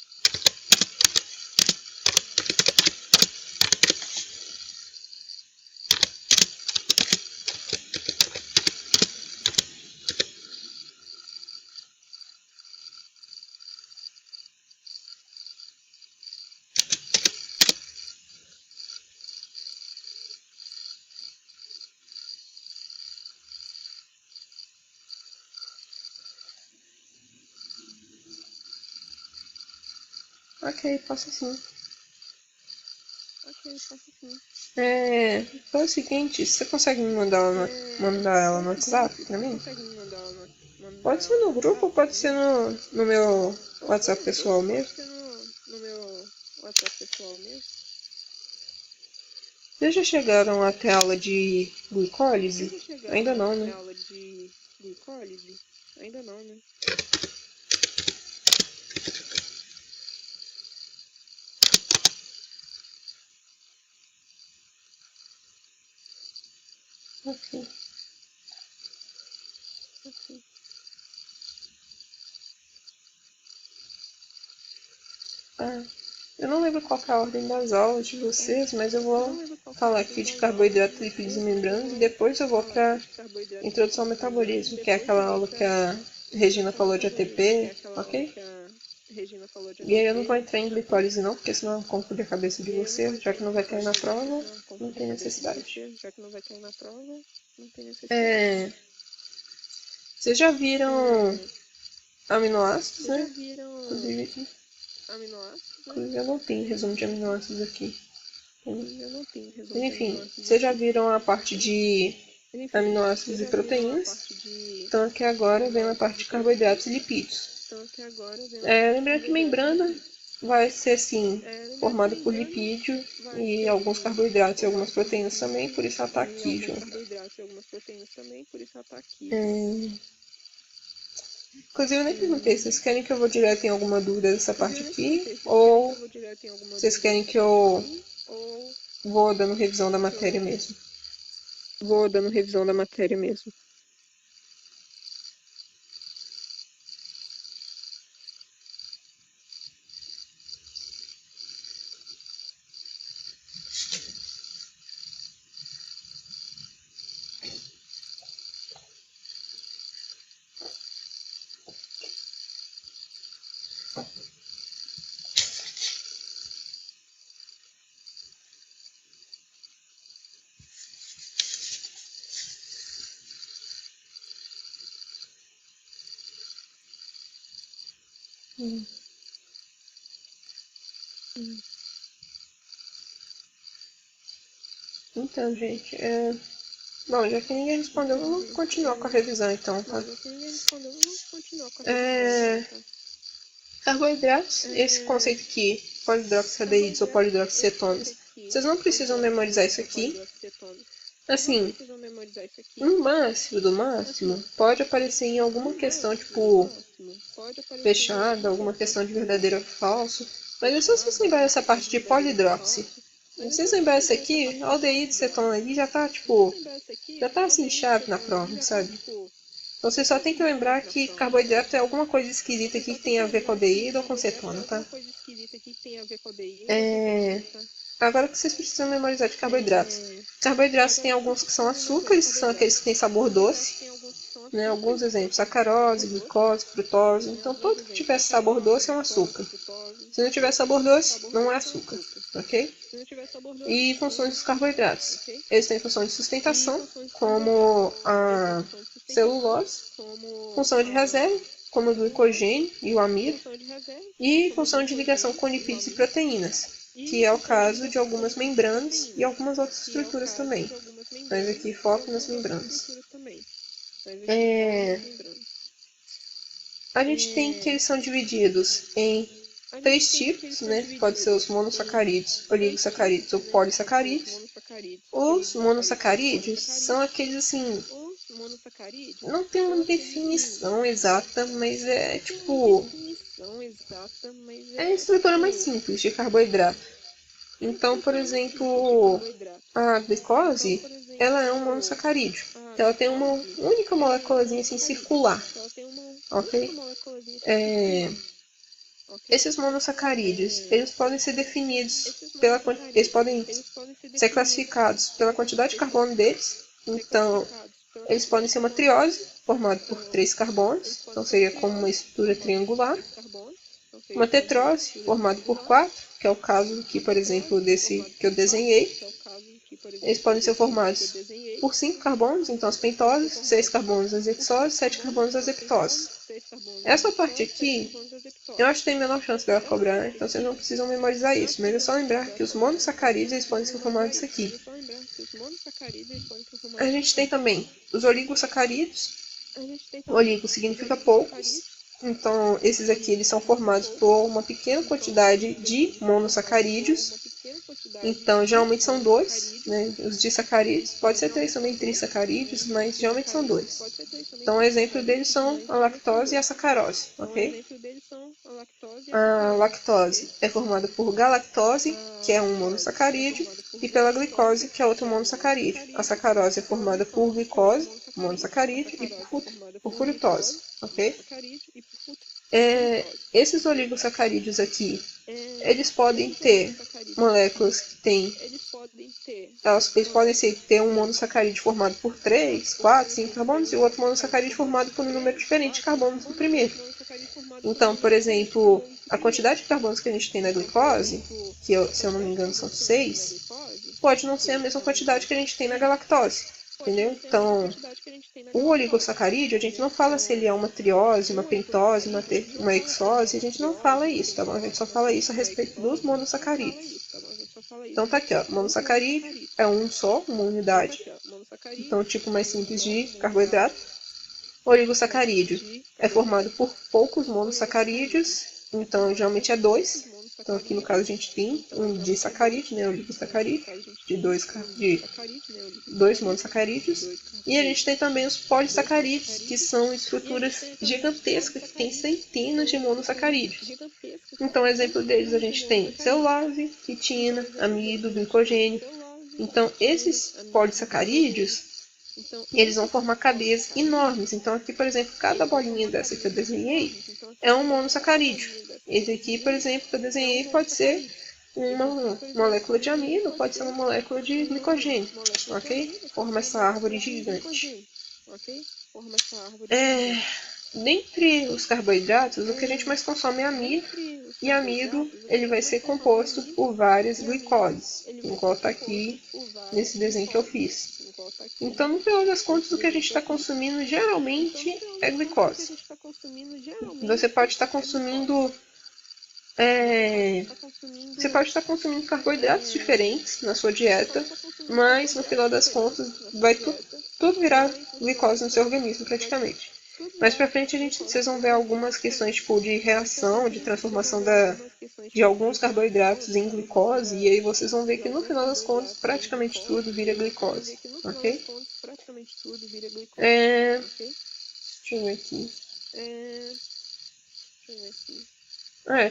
[SPEAKER 1] Ok, posso sim. Foi o seguinte, você consegue me mandar ela no WhatsApp pra mim? Pode ser no grupo ou pode ser no meu WhatsApp pessoal mesmo? Vocês já chegaram até a aula de glicólise? Ainda não, né?
[SPEAKER 2] Ainda não, né?
[SPEAKER 1] Ok.
[SPEAKER 2] Ok.
[SPEAKER 1] Ah, eu não lembro qual que é a ordem das aulas de vocês, mas eu
[SPEAKER 2] Eu
[SPEAKER 1] vou
[SPEAKER 2] não lembro qual que é a
[SPEAKER 1] falar
[SPEAKER 2] ordem
[SPEAKER 1] aqui de
[SPEAKER 2] das aulas de
[SPEAKER 1] carboidratos, lipídios e
[SPEAKER 2] vocês, mas eu
[SPEAKER 1] membranas e
[SPEAKER 2] vou
[SPEAKER 1] depois eu vou
[SPEAKER 2] falar aqui
[SPEAKER 1] para
[SPEAKER 2] de carboidratos,
[SPEAKER 1] introdução ao
[SPEAKER 2] lipídios e membranas e
[SPEAKER 1] metabolismo, que é
[SPEAKER 2] depois eu
[SPEAKER 1] aquela
[SPEAKER 2] vou
[SPEAKER 1] aula que
[SPEAKER 2] para
[SPEAKER 1] a Regina
[SPEAKER 2] introdução ao
[SPEAKER 1] falou de
[SPEAKER 2] metabolismo, que é
[SPEAKER 1] ATP,
[SPEAKER 2] aquela aula
[SPEAKER 1] ok?
[SPEAKER 2] que a Regina falou de
[SPEAKER 1] E aí eu não vou
[SPEAKER 2] ATP,
[SPEAKER 1] entrar em
[SPEAKER 2] ok?
[SPEAKER 1] glicólise não, porque senão confunde a cabeça de
[SPEAKER 2] E aí eu não vou
[SPEAKER 1] vocês, já
[SPEAKER 2] entrar
[SPEAKER 1] que
[SPEAKER 2] em
[SPEAKER 1] não vai cair na
[SPEAKER 2] glicólise não, porque
[SPEAKER 1] prova,
[SPEAKER 2] senão
[SPEAKER 1] não
[SPEAKER 2] confunde a
[SPEAKER 1] tem
[SPEAKER 2] cabeça de
[SPEAKER 1] necessidade.
[SPEAKER 2] vocês, já que não vai cair na prova, não tem necessidade.
[SPEAKER 1] É, vocês já viram aminoácidos,
[SPEAKER 2] Vocês já
[SPEAKER 1] né?
[SPEAKER 2] viram
[SPEAKER 1] Inclusive,
[SPEAKER 2] aminoácidos, né?
[SPEAKER 1] inclusive eu não tenho resumo de aminoácidos aqui.
[SPEAKER 2] Inclusive eu não tenho resumo de
[SPEAKER 1] Enfim,
[SPEAKER 2] aminoácidos
[SPEAKER 1] vocês já
[SPEAKER 2] aqui.
[SPEAKER 1] viram a parte de
[SPEAKER 2] Enfim, vocês
[SPEAKER 1] aminoácidos e
[SPEAKER 2] já viram a
[SPEAKER 1] proteínas,
[SPEAKER 2] parte de
[SPEAKER 1] então aqui agora vem a parte
[SPEAKER 2] aminoácidos
[SPEAKER 1] de
[SPEAKER 2] e proteínas,
[SPEAKER 1] carboidratos e lipídios.
[SPEAKER 2] então aqui agora vem a parte de
[SPEAKER 1] Lembrando que
[SPEAKER 2] carboidratos e
[SPEAKER 1] membrana
[SPEAKER 2] lipídios.
[SPEAKER 1] vai ser sim
[SPEAKER 2] Lembrando que
[SPEAKER 1] formada por
[SPEAKER 2] membrana
[SPEAKER 1] lipídio
[SPEAKER 2] vai
[SPEAKER 1] e
[SPEAKER 2] ser
[SPEAKER 1] alguns
[SPEAKER 2] assim,
[SPEAKER 1] carboidratos e
[SPEAKER 2] formada
[SPEAKER 1] algumas
[SPEAKER 2] por
[SPEAKER 1] proteínas também, por
[SPEAKER 2] lipídio
[SPEAKER 1] isso ela está
[SPEAKER 2] e
[SPEAKER 1] aqui
[SPEAKER 2] alguns
[SPEAKER 1] junto.
[SPEAKER 2] carboidratos e algumas proteínas também, por isso ela está aqui junto.
[SPEAKER 1] Inclusive eu nem perguntei, vocês querem que eu vou direto em alguma dúvida dessa
[SPEAKER 2] Inclusive
[SPEAKER 1] parte
[SPEAKER 2] eu nem
[SPEAKER 1] aqui?
[SPEAKER 2] perguntei, vocês querem que
[SPEAKER 1] Ou
[SPEAKER 2] eu vou direto em alguma
[SPEAKER 1] vocês
[SPEAKER 2] dúvida
[SPEAKER 1] querem
[SPEAKER 2] dessa
[SPEAKER 1] que
[SPEAKER 2] parte
[SPEAKER 1] eu
[SPEAKER 2] aqui? Ou
[SPEAKER 1] vou dando revisão da
[SPEAKER 2] que
[SPEAKER 1] matéria
[SPEAKER 2] eu
[SPEAKER 1] mesmo?
[SPEAKER 2] vou dando revisão da matéria mesmo?
[SPEAKER 1] Hum. Então, gente, bom, já que ninguém respondeu, vamos continuar com a revisão então, tá?
[SPEAKER 2] Bom, já que ninguém respondeu, vamos continuar com a revisão,
[SPEAKER 1] É,
[SPEAKER 2] então, tá?
[SPEAKER 1] Carboidratos, esse conceito aqui, polidroxaldeídos ou
[SPEAKER 2] Carboidratos, esse
[SPEAKER 1] polidroxicetonas,
[SPEAKER 2] conceito aqui,
[SPEAKER 1] vocês não precisam memorizar
[SPEAKER 2] polidroxaldeídos
[SPEAKER 1] isso
[SPEAKER 2] ou
[SPEAKER 1] aqui.
[SPEAKER 2] polidroxicetonas, vocês não
[SPEAKER 1] Assim,
[SPEAKER 2] precisam memorizar isso aqui.
[SPEAKER 1] no máximo do máximo,
[SPEAKER 2] Assim,
[SPEAKER 1] pode aparecer em alguma
[SPEAKER 2] no
[SPEAKER 1] questão,
[SPEAKER 2] máximo do
[SPEAKER 1] tipo,
[SPEAKER 2] máximo, pode aparecer em
[SPEAKER 1] fechada,
[SPEAKER 2] alguma
[SPEAKER 1] alguma
[SPEAKER 2] questão,
[SPEAKER 1] questão de
[SPEAKER 2] tipo,
[SPEAKER 1] verdadeiro ou falso. Mas é só vocês
[SPEAKER 2] fechada,
[SPEAKER 1] lembrarem
[SPEAKER 2] alguma
[SPEAKER 1] essa
[SPEAKER 2] questão
[SPEAKER 1] parte
[SPEAKER 2] de
[SPEAKER 1] de
[SPEAKER 2] verdadeiro ou
[SPEAKER 1] polidroxi.
[SPEAKER 2] falso.
[SPEAKER 1] Se
[SPEAKER 2] Mas é
[SPEAKER 1] vocês
[SPEAKER 2] só vocês
[SPEAKER 1] lembrarem isso
[SPEAKER 2] lembrarem essa
[SPEAKER 1] aqui,
[SPEAKER 2] parte de
[SPEAKER 1] aldeído, cetona
[SPEAKER 2] polidroxi.
[SPEAKER 1] ali já tá,
[SPEAKER 2] Se vocês
[SPEAKER 1] tipo,
[SPEAKER 2] lembrarem isso aqui,
[SPEAKER 1] já tá assim,
[SPEAKER 2] aldeído,
[SPEAKER 1] chave na
[SPEAKER 2] cetona ali
[SPEAKER 1] prova,
[SPEAKER 2] já tá,
[SPEAKER 1] sabe?
[SPEAKER 2] tipo,
[SPEAKER 1] Então
[SPEAKER 2] já
[SPEAKER 1] você só
[SPEAKER 2] tá
[SPEAKER 1] tem que
[SPEAKER 2] assim,
[SPEAKER 1] lembrar
[SPEAKER 2] chave na
[SPEAKER 1] que
[SPEAKER 2] prova,
[SPEAKER 1] carboidrato
[SPEAKER 2] sabe?
[SPEAKER 1] é alguma coisa esquisita
[SPEAKER 2] Você
[SPEAKER 1] aqui
[SPEAKER 2] só
[SPEAKER 1] que
[SPEAKER 2] tem
[SPEAKER 1] tem
[SPEAKER 2] que
[SPEAKER 1] a ver com
[SPEAKER 2] lembrar que
[SPEAKER 1] aldeído ou com
[SPEAKER 2] carboidrato é
[SPEAKER 1] cetona, tá?
[SPEAKER 2] alguma coisa esquisita aqui que tem a ver com aldeído ou com
[SPEAKER 1] É...
[SPEAKER 2] cetona, tá?
[SPEAKER 1] Agora que vocês precisam memorizar de carboidratos.
[SPEAKER 2] É...
[SPEAKER 1] Carboidratos tem
[SPEAKER 2] Agora que vocês
[SPEAKER 1] alguns que são
[SPEAKER 2] precisam memorizar de
[SPEAKER 1] açúcares, que são aqueles
[SPEAKER 2] carboidratos.
[SPEAKER 1] que têm sabor
[SPEAKER 2] Carboidratos
[SPEAKER 1] doce,
[SPEAKER 2] tem alguns que são
[SPEAKER 1] né? Alguns
[SPEAKER 2] açúcares, que são
[SPEAKER 1] exemplos,
[SPEAKER 2] aqueles que têm
[SPEAKER 1] sacarose,
[SPEAKER 2] sabor doce,
[SPEAKER 1] glicose, frutose.
[SPEAKER 2] né?
[SPEAKER 1] Então,
[SPEAKER 2] Alguns
[SPEAKER 1] tudo que
[SPEAKER 2] exemplos,
[SPEAKER 1] tiver sabor
[SPEAKER 2] sacarose,
[SPEAKER 1] doce é um
[SPEAKER 2] glicose,
[SPEAKER 1] açúcar.
[SPEAKER 2] frutose.
[SPEAKER 1] Se não tiver
[SPEAKER 2] Tudo
[SPEAKER 1] sabor
[SPEAKER 2] que tiver
[SPEAKER 1] doce,
[SPEAKER 2] sabor
[SPEAKER 1] não é
[SPEAKER 2] doce é um
[SPEAKER 1] açúcar,
[SPEAKER 2] açúcar.
[SPEAKER 1] ok?
[SPEAKER 2] Se não tiver sabor doce,
[SPEAKER 1] E
[SPEAKER 2] não é
[SPEAKER 1] funções dos
[SPEAKER 2] açúcar,
[SPEAKER 1] carboidratos.
[SPEAKER 2] ok?
[SPEAKER 1] Eles têm função de
[SPEAKER 2] E
[SPEAKER 1] sustentação,
[SPEAKER 2] funções dos carboidratos.
[SPEAKER 1] como
[SPEAKER 2] Eles têm
[SPEAKER 1] a
[SPEAKER 2] função de sustentação,
[SPEAKER 1] celulose,
[SPEAKER 2] como
[SPEAKER 1] função de
[SPEAKER 2] a
[SPEAKER 1] reserva, como o
[SPEAKER 2] celulose,
[SPEAKER 1] glicogênio e o amido,
[SPEAKER 2] função de reserva,
[SPEAKER 1] e
[SPEAKER 2] como o
[SPEAKER 1] função de ligação
[SPEAKER 2] glicogênio
[SPEAKER 1] com
[SPEAKER 2] e o
[SPEAKER 1] lipídios e
[SPEAKER 2] amido,
[SPEAKER 1] proteínas, que
[SPEAKER 2] e
[SPEAKER 1] é o
[SPEAKER 2] função de
[SPEAKER 1] caso de
[SPEAKER 2] ligação com
[SPEAKER 1] algumas
[SPEAKER 2] lipídios e
[SPEAKER 1] membranas e
[SPEAKER 2] proteínas,
[SPEAKER 1] algumas outras
[SPEAKER 2] que é o
[SPEAKER 1] estruturas
[SPEAKER 2] caso
[SPEAKER 1] também.
[SPEAKER 2] de algumas
[SPEAKER 1] Mas
[SPEAKER 2] membranas
[SPEAKER 1] aqui
[SPEAKER 2] e
[SPEAKER 1] foco nas
[SPEAKER 2] algumas outras
[SPEAKER 1] membranas.
[SPEAKER 2] estruturas também. Mas aqui foco nas membranas.
[SPEAKER 1] A gente tem que eles são divididos em
[SPEAKER 2] A gente
[SPEAKER 1] três
[SPEAKER 2] tem que eles
[SPEAKER 1] tipos,
[SPEAKER 2] são
[SPEAKER 1] né? Que pode ser os
[SPEAKER 2] divididos em
[SPEAKER 1] monossacarídeos,
[SPEAKER 2] três
[SPEAKER 1] oligosacarídeos ou
[SPEAKER 2] tipos, né? Que pode ser os
[SPEAKER 1] polissacarídeos.
[SPEAKER 2] monossacarídeos,
[SPEAKER 1] Os
[SPEAKER 2] oligosacarídeos ou
[SPEAKER 1] monossacarídeos são
[SPEAKER 2] polissacarídeos.
[SPEAKER 1] aqueles assim,
[SPEAKER 2] Os monossacarídeos
[SPEAKER 1] não tem
[SPEAKER 2] são
[SPEAKER 1] uma
[SPEAKER 2] aqueles assim,
[SPEAKER 1] definição exata, mas é
[SPEAKER 2] não tem uma
[SPEAKER 1] tipo,
[SPEAKER 2] definição exata, mas
[SPEAKER 1] é a
[SPEAKER 2] é
[SPEAKER 1] estrutura mais
[SPEAKER 2] tipo,
[SPEAKER 1] simples de carboidrato.
[SPEAKER 2] é a
[SPEAKER 1] Então, por
[SPEAKER 2] estrutura mais simples de
[SPEAKER 1] exemplo,
[SPEAKER 2] carboidrato.
[SPEAKER 1] a
[SPEAKER 2] Então,
[SPEAKER 1] glicose,
[SPEAKER 2] por
[SPEAKER 1] ela é um
[SPEAKER 2] exemplo,
[SPEAKER 1] monossacarídeo.
[SPEAKER 2] a
[SPEAKER 1] Ela tem uma
[SPEAKER 2] glicose,
[SPEAKER 1] única
[SPEAKER 2] ela é um
[SPEAKER 1] moléculazinha assim
[SPEAKER 2] monossacarídeo.
[SPEAKER 1] circular,
[SPEAKER 2] Ela tem uma única
[SPEAKER 1] ok?
[SPEAKER 2] moléculazinha assim
[SPEAKER 1] É,
[SPEAKER 2] circular, ok?
[SPEAKER 1] esses monossacarídeos,
[SPEAKER 2] É,
[SPEAKER 1] eles podem ser definidos
[SPEAKER 2] esses
[SPEAKER 1] eles
[SPEAKER 2] monossacarídeos,
[SPEAKER 1] podem
[SPEAKER 2] eles podem ser
[SPEAKER 1] ser
[SPEAKER 2] definidos,
[SPEAKER 1] classificados pela
[SPEAKER 2] eles podem
[SPEAKER 1] quantidade de
[SPEAKER 2] ser
[SPEAKER 1] carbono deles.
[SPEAKER 2] ser
[SPEAKER 1] Então,
[SPEAKER 2] classificados pela
[SPEAKER 1] eles podem
[SPEAKER 2] quantidade de
[SPEAKER 1] ser uma
[SPEAKER 2] carbono deles.
[SPEAKER 1] triose, formada por
[SPEAKER 2] Então,
[SPEAKER 1] três
[SPEAKER 2] eles
[SPEAKER 1] carbonos,
[SPEAKER 2] podem
[SPEAKER 1] então
[SPEAKER 2] ser uma
[SPEAKER 1] seria como uma
[SPEAKER 2] triose
[SPEAKER 1] estrutura
[SPEAKER 2] formada por
[SPEAKER 1] triangular.
[SPEAKER 2] 3 carbonos, então seria
[SPEAKER 1] Uma
[SPEAKER 2] como uma
[SPEAKER 1] tetrose,
[SPEAKER 2] estrutura
[SPEAKER 1] formada por
[SPEAKER 2] triangular.
[SPEAKER 1] quatro, que é o caso aqui,
[SPEAKER 2] Uma
[SPEAKER 1] por exemplo,
[SPEAKER 2] tetrose
[SPEAKER 1] desse
[SPEAKER 2] formada
[SPEAKER 1] que eu
[SPEAKER 2] por 4,
[SPEAKER 1] desenhei.
[SPEAKER 2] que é o caso aqui, por
[SPEAKER 1] Eles
[SPEAKER 2] exemplo,
[SPEAKER 1] podem ser
[SPEAKER 2] desse que eu
[SPEAKER 1] formados
[SPEAKER 2] desenhei.
[SPEAKER 1] por 5 carbonos, então as
[SPEAKER 2] Eles podem ser
[SPEAKER 1] pentoses, 6
[SPEAKER 2] formados
[SPEAKER 1] carbonos as
[SPEAKER 2] por 5
[SPEAKER 1] hexoses, 7
[SPEAKER 2] carbonos,
[SPEAKER 1] carbonos
[SPEAKER 2] então
[SPEAKER 1] as
[SPEAKER 2] as pentoses,
[SPEAKER 1] heptoses.
[SPEAKER 2] 6 carbonos as
[SPEAKER 1] Essa parte
[SPEAKER 2] hexoses, 7
[SPEAKER 1] aqui,
[SPEAKER 2] carbonos as
[SPEAKER 1] eu
[SPEAKER 2] heptoses.
[SPEAKER 1] acho que tem menor chance dela
[SPEAKER 2] Essa
[SPEAKER 1] cobrar,
[SPEAKER 2] parte
[SPEAKER 1] então vocês não
[SPEAKER 2] aqui,
[SPEAKER 1] precisam memorizar
[SPEAKER 2] eu acho
[SPEAKER 1] isso,
[SPEAKER 2] que tem
[SPEAKER 1] mas é
[SPEAKER 2] menor
[SPEAKER 1] só
[SPEAKER 2] chance
[SPEAKER 1] lembrar
[SPEAKER 2] dela
[SPEAKER 1] que os
[SPEAKER 2] cobrar, então vocês
[SPEAKER 1] monossacarídeos
[SPEAKER 2] não
[SPEAKER 1] eles podem
[SPEAKER 2] precisam
[SPEAKER 1] ser
[SPEAKER 2] memorizar
[SPEAKER 1] formados
[SPEAKER 2] isso. Mas
[SPEAKER 1] aqui.
[SPEAKER 2] é só lembrar que os monossacarídeos eles podem ser
[SPEAKER 1] A
[SPEAKER 2] formados
[SPEAKER 1] gente tem
[SPEAKER 2] aqui.
[SPEAKER 1] também os oligosacarídeos.
[SPEAKER 2] A gente tem também
[SPEAKER 1] Oligo
[SPEAKER 2] os
[SPEAKER 1] significa poucos,
[SPEAKER 2] oligosacarídeos.
[SPEAKER 1] então esses aqui
[SPEAKER 2] Oligo
[SPEAKER 1] eles são
[SPEAKER 2] significa
[SPEAKER 1] formados por
[SPEAKER 2] poucos.
[SPEAKER 1] uma pequena
[SPEAKER 2] Então,
[SPEAKER 1] quantidade
[SPEAKER 2] esses aqui
[SPEAKER 1] de
[SPEAKER 2] eles são formados por uma
[SPEAKER 1] monossacarídeos.
[SPEAKER 2] pequena quantidade
[SPEAKER 1] Então, geralmente são dois, né? Os disacarídeos, pode ser três também trissacarídeos, mas geralmente são dois. Então, o exemplo deles são a lactose e a sacarose, ok? A lactose é formada por galactose, que é um monossacarídeo, e pela glicose, que é outro monossacarídeo. A sacarose é formada por glicose, monossacarídeo, e por frutose, ok? Esses oligosacarídeos aqui, eles podem ter moléculas que têm... Eles podem ter um monossacarídeo formado por 3, 4, 5 carbonos e o outro monossacarídeo formado por um número diferente de carbonos do primeiro. Então, por exemplo, a quantidade de carbonos que a gente tem na glicose, que se eu não me engano são 6, pode não ser a mesma quantidade que a gente tem na galactose, entendeu? Então, o oligosacarídeo, a gente não fala se ele é uma triose, uma pentose, uma hexose, a gente não fala isso, tá bom? A gente só fala isso a respeito dos monossacarídeos. Então tá aqui, ó, monossacarídeo é um só, uma unidade, então o tipo mais simples de carboidrato. Oligosacarídeo é formado por poucos monossacarídeos, então geralmente é 2. Então aqui no caso a gente tem um disacarídeo, né, oligosacarídeo, de dois monossacarídeos. E a gente tem também os polissacarídeos, que são estruturas gigantescas, que têm centenas de monossacarídeos. Então, exemplo deles a gente tem celulose, quitina, amido, glicogênio. Então, esses polissacarídeos, eles vão formar cadeias enormes. Então, aqui, por exemplo, cada bolinha dessa que eu desenhei é um monossacarídeo. Esse aqui, por exemplo, que eu desenhei pode ser uma molécula de amido, pode ser uma molécula de glicogênio, ok? Forma essa árvore gigante. Dentre os carboidratos, o que a gente mais consome é amido, e amido ele vai ser composto por várias glicoses, igual está aqui nesse desenho que eu fiz. Então, no final das contas, o que a gente está consumindo geralmente é glicose. Você pode estar consumindo carboidratos diferentes na sua dieta, mas no final das contas vai tudo virar glicose no seu organismo praticamente. Mais pra frente vocês vão ver algumas questões tipo de reação, de transformação de alguns carboidratos em glicose, e aí vocês vão ver que no final das contas praticamente tudo vira glicose, ok? Deixa eu ver aqui.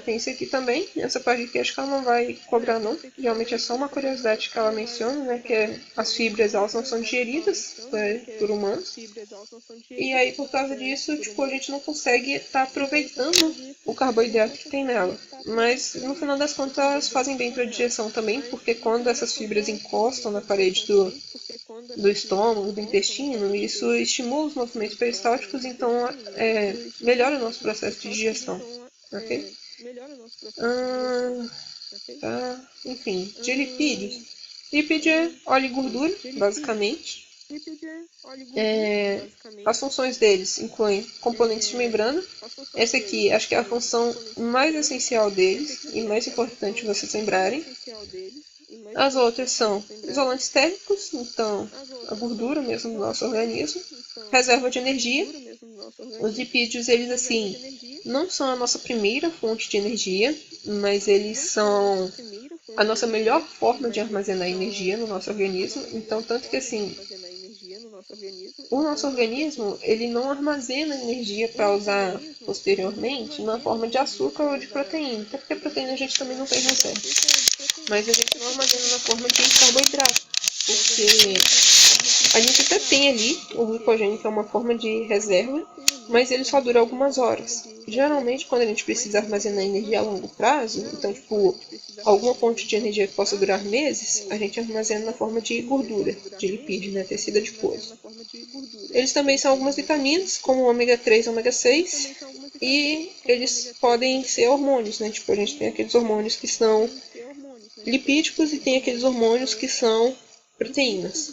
[SPEAKER 1] Tem isso aqui também. Essa parte aqui acho que ela não vai cobrar não. Realmente é só uma curiosidade que ela menciona, né? Que as fibras elas não são digeridas por humanos. E aí por causa disso, tipo, a gente não consegue estar aproveitando o carboidrato que tem nela. Mas no final das contas elas fazem bem para a digestão também, porque quando essas fibras encostam na parede do estômago, do intestino, isso estimula os movimentos peristálticos, então melhora o nosso processo de digestão. Ok? Enfim, de lipídios. Lipídio é óleo e gordura, basicamente. As funções deles incluem componentes de membrana. Essa aqui acho que é a função mais essencial deles e mais importante vocês lembrarem. As outras são isolantes térmicos, então a gordura mesmo do nosso organismo, reserva de energia. Os lipídios, eles assim, não são a nossa primeira fonte de energia, mas eles são a nossa melhor forma de armazenar energia no nosso organismo. Então, tanto que assim, o nosso organismo, ele não armazena energia para usar posteriormente na forma de açúcar ou de proteína, até porque a proteína a gente também não tem reserva. Mas a gente não armazena na forma de carboidrato, porque a gente até tem ali o glicogênio, que é uma forma de reserva, mas ele só dura algumas horas. Geralmente, quando a gente precisa armazenar energia a longo prazo, então, tipo, alguma fonte de energia que possa durar meses, a gente armazena na forma de gordura, de lipídio, né, tecido adiposo. Eles também são algumas vitaminas, como o ômega 3 e ômega 6, e eles podem ser hormônios, né, tipo, a gente tem aqueles hormônios que são lipídicos e tem aqueles hormônios que são proteínas.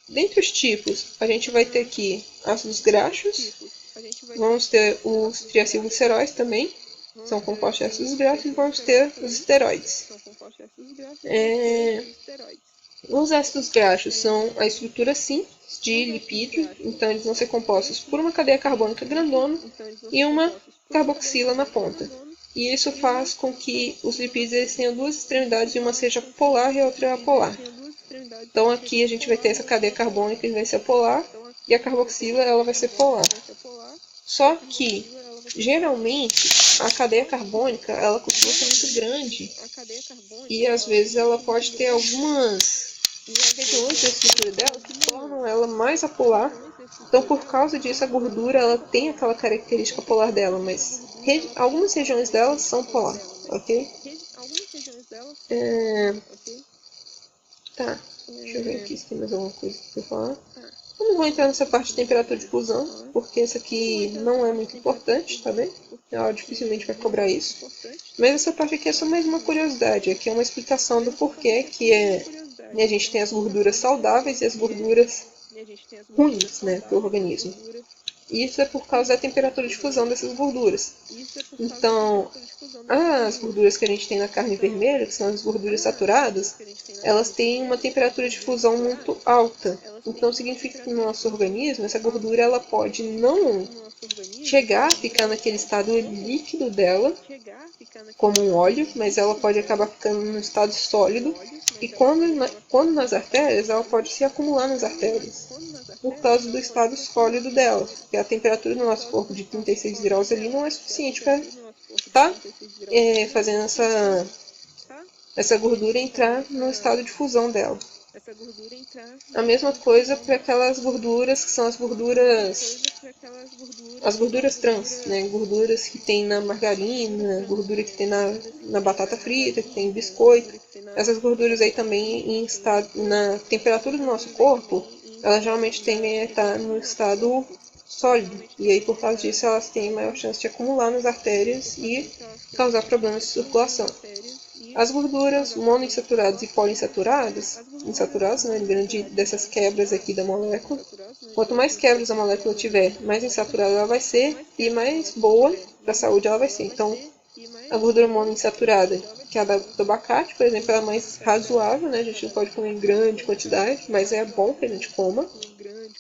[SPEAKER 1] Dentre os tipos, a gente vai ter aqui ácidos graxos, vamos ter os triacilgliceróis também, são compostos de ácidos graxos, e vamos ter os esteroides. Os ácidos graxos são a estrutura simples de lipídio, então eles vão ser compostos por uma cadeia carbônica grandona e uma carboxila na ponta. E isso faz com que os lipídios eles tenham duas extremidades, e uma seja polar e a outra apolar. Então aqui a gente vai ter essa cadeia carbônica que vai ser polar, e a carboxila ela vai ser polar. Só que, geralmente, a cadeia carbônica ela costuma ser muito grande, e às vezes ela pode ter algumas regiões da estrutura dela que tornam ela mais apolar. Então, por causa disso, a gordura ela tem aquela característica polar dela, mas algumas regiões dela são polar, ok? Tá, deixa eu ver aqui se tem mais alguma coisa pra eu falar. Eu não vou entrar nessa parte de temperatura de fusão, porque essa aqui não é muito importante, tá bem? Ela dificilmente vai cobrar isso. Mas essa parte aqui é só mais uma curiosidade, aqui é uma explicação do porquê que a gente tem as gorduras saudáveis e as gorduras ruins, né, para o organismo. Isso é por causa da temperatura de fusão dessas gorduras. Então, as gorduras que a gente tem na carne vermelha, que são as gorduras saturadas, elas têm uma temperatura de fusão muito alta. Então, significa que no nosso organismo, essa gordura ela pode não chegar a ficar naquele estado líquido dela, como um óleo, mas ela pode acabar ficando no estado sólido. E quando nas artérias, ela pode se acumular nas artérias, por causa do estado sólido dela. Porque a temperatura do nosso corpo de 36 graus ali não é suficiente para estar fazendo essa gordura entrar no estado de fusão dela. A mesma coisa para aquelas gorduras que são as gorduras trans, né? Gorduras que tem na margarina, gordura que tem na batata frita, que tem em biscoito. Essas gorduras aí também na temperatura do nosso corpo, elas geralmente tendem a estar no estado sólido. E aí por causa disso elas têm maior chance de acumular nas artérias e causar problemas de circulação. As gorduras monoinsaturadas e poliinsaturadas, né, lembrando dessas quebras aqui da molécula, quanto mais quebras a molécula tiver, mais insaturada ela vai ser e mais boa para a saúde ela vai ser. Então, a gordura monoinsaturada, que é a do abacate, por exemplo, ela é mais razoável, né? A gente não pode comer em grande quantidade, mas é bom que a gente coma,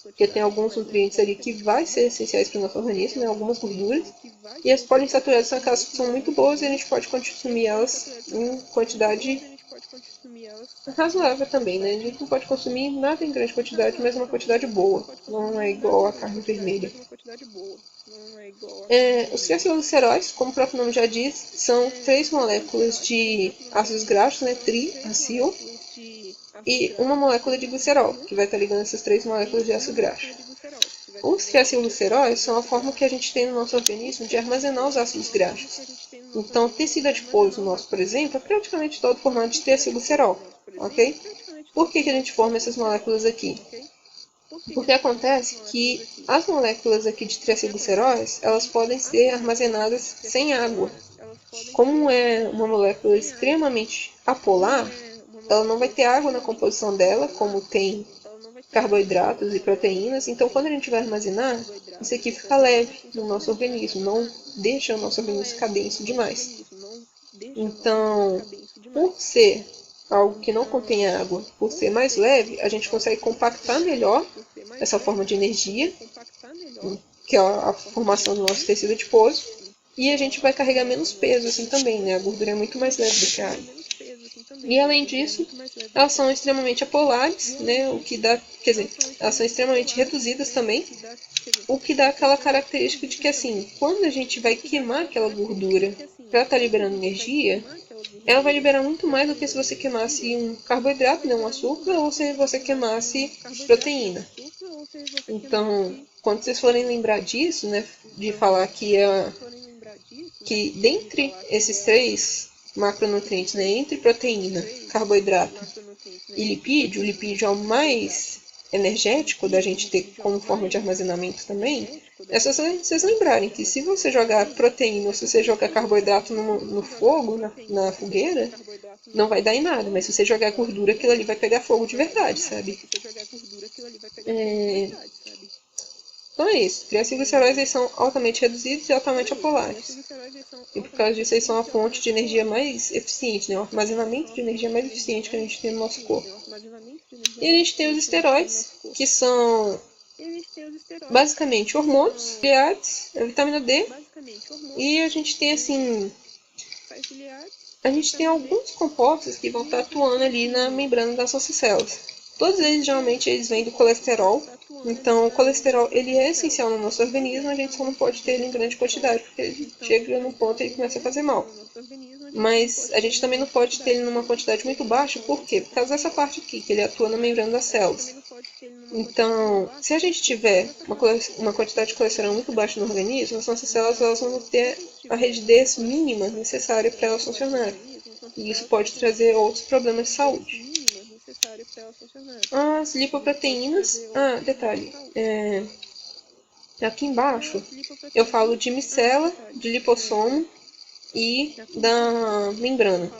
[SPEAKER 1] porque tem alguns nutrientes ali que vai ser essenciais para o nosso organismo, né? Algumas gorduras. E as poliinsaturadas são aquelas que são muito boas e a gente pode consumir elas em quantidade razoável também, né? A gente não pode consumir nada em grande quantidade, mas uma quantidade boa. Não é igual a carne vermelha. Os triacilgliceróis, como o próprio nome já diz, são 3 moléculas de ácidos graxos, né? Triacil, e uma molécula de glicerol, que vai estar ligando essas 3 moléculas de ácido graxo. Os triacilgliceróis são a forma que a gente tem no nosso organismo de armazenar os ácidos graxos. Então, o tecido adiposo nosso, por exemplo, é praticamente todo formado de triacilglicerol, ok? Por que a gente forma essas moléculas aqui? Porque acontece que as moléculas aqui de triacilgliceróis, elas podem ser armazenadas sem água. Como é uma molécula extremamente apolar, ela não vai ter água na composição dela, como tem carboidratos e proteínas. Então, quando a gente vai armazenar, isso aqui fica leve no nosso organismo, não deixa o nosso organismo ficar denso demais. Então, por ser algo que não contém água, por ser mais leve, a gente consegue compactar melhor essa forma de energia, que é a formação do nosso tecido adiposo, e a gente vai carregar menos peso assim também, né? A gordura é muito mais leve do que a água. E além disso, elas são extremamente apolares, né? O que dá, quer dizer, elas são extremamente reduzidas também, o que dá aquela característica de que assim, quando a gente vai queimar aquela gordura para estar liberando energia, ela vai liberar muito mais do que se você queimasse um carboidrato, né, um açúcar, ou se você queimasse proteína. Então, quando vocês forem lembrar disso, né, de falar que dentre esses 3 macronutrientes, né, entre proteína, carboidrato e lipídio, o lipídio é o mais energético da gente ter como forma de armazenamento também, é só vocês lembrarem que se você jogar proteína ou se você jogar carboidrato no fogo, na fogueira, não vai dar em nada, mas se você jogar gordura, aquilo ali vai pegar fogo de verdade, sabe? Então é isso, triacilgliceróis eles são altamente reduzidos e altamente apolares. E por causa disso, eles são a fonte de energia mais eficiente, né? O armazenamento de energia mais eficiente que a gente tem no nosso corpo. E a gente tem os esteroides, que são basicamente hormônios criados, a vitamina D, e a gente tem assim a gente tem alguns compostos que vão estar atuando ali na membrana das nossas células. Todos eles, geralmente, eles vêm do colesterol. Então, o colesterol, ele é essencial no nosso organismo, a gente só não pode ter ele em grande quantidade, porque ele chega num ponto e ele começa a fazer mal. Mas a gente também não pode ter ele numa quantidade muito baixa, por quê? Por causa dessa parte aqui, que ele atua na membrana das células. Então, se a gente tiver uma quantidade de colesterol muito baixa no organismo, as nossas células elas vão ter a rigidez mínima necessária para elas funcionarem. E isso pode trazer outros problemas de saúde. As lipoproteínas... detalhe. Aqui embaixo eu falo de micela, de lipossomo e da membrana.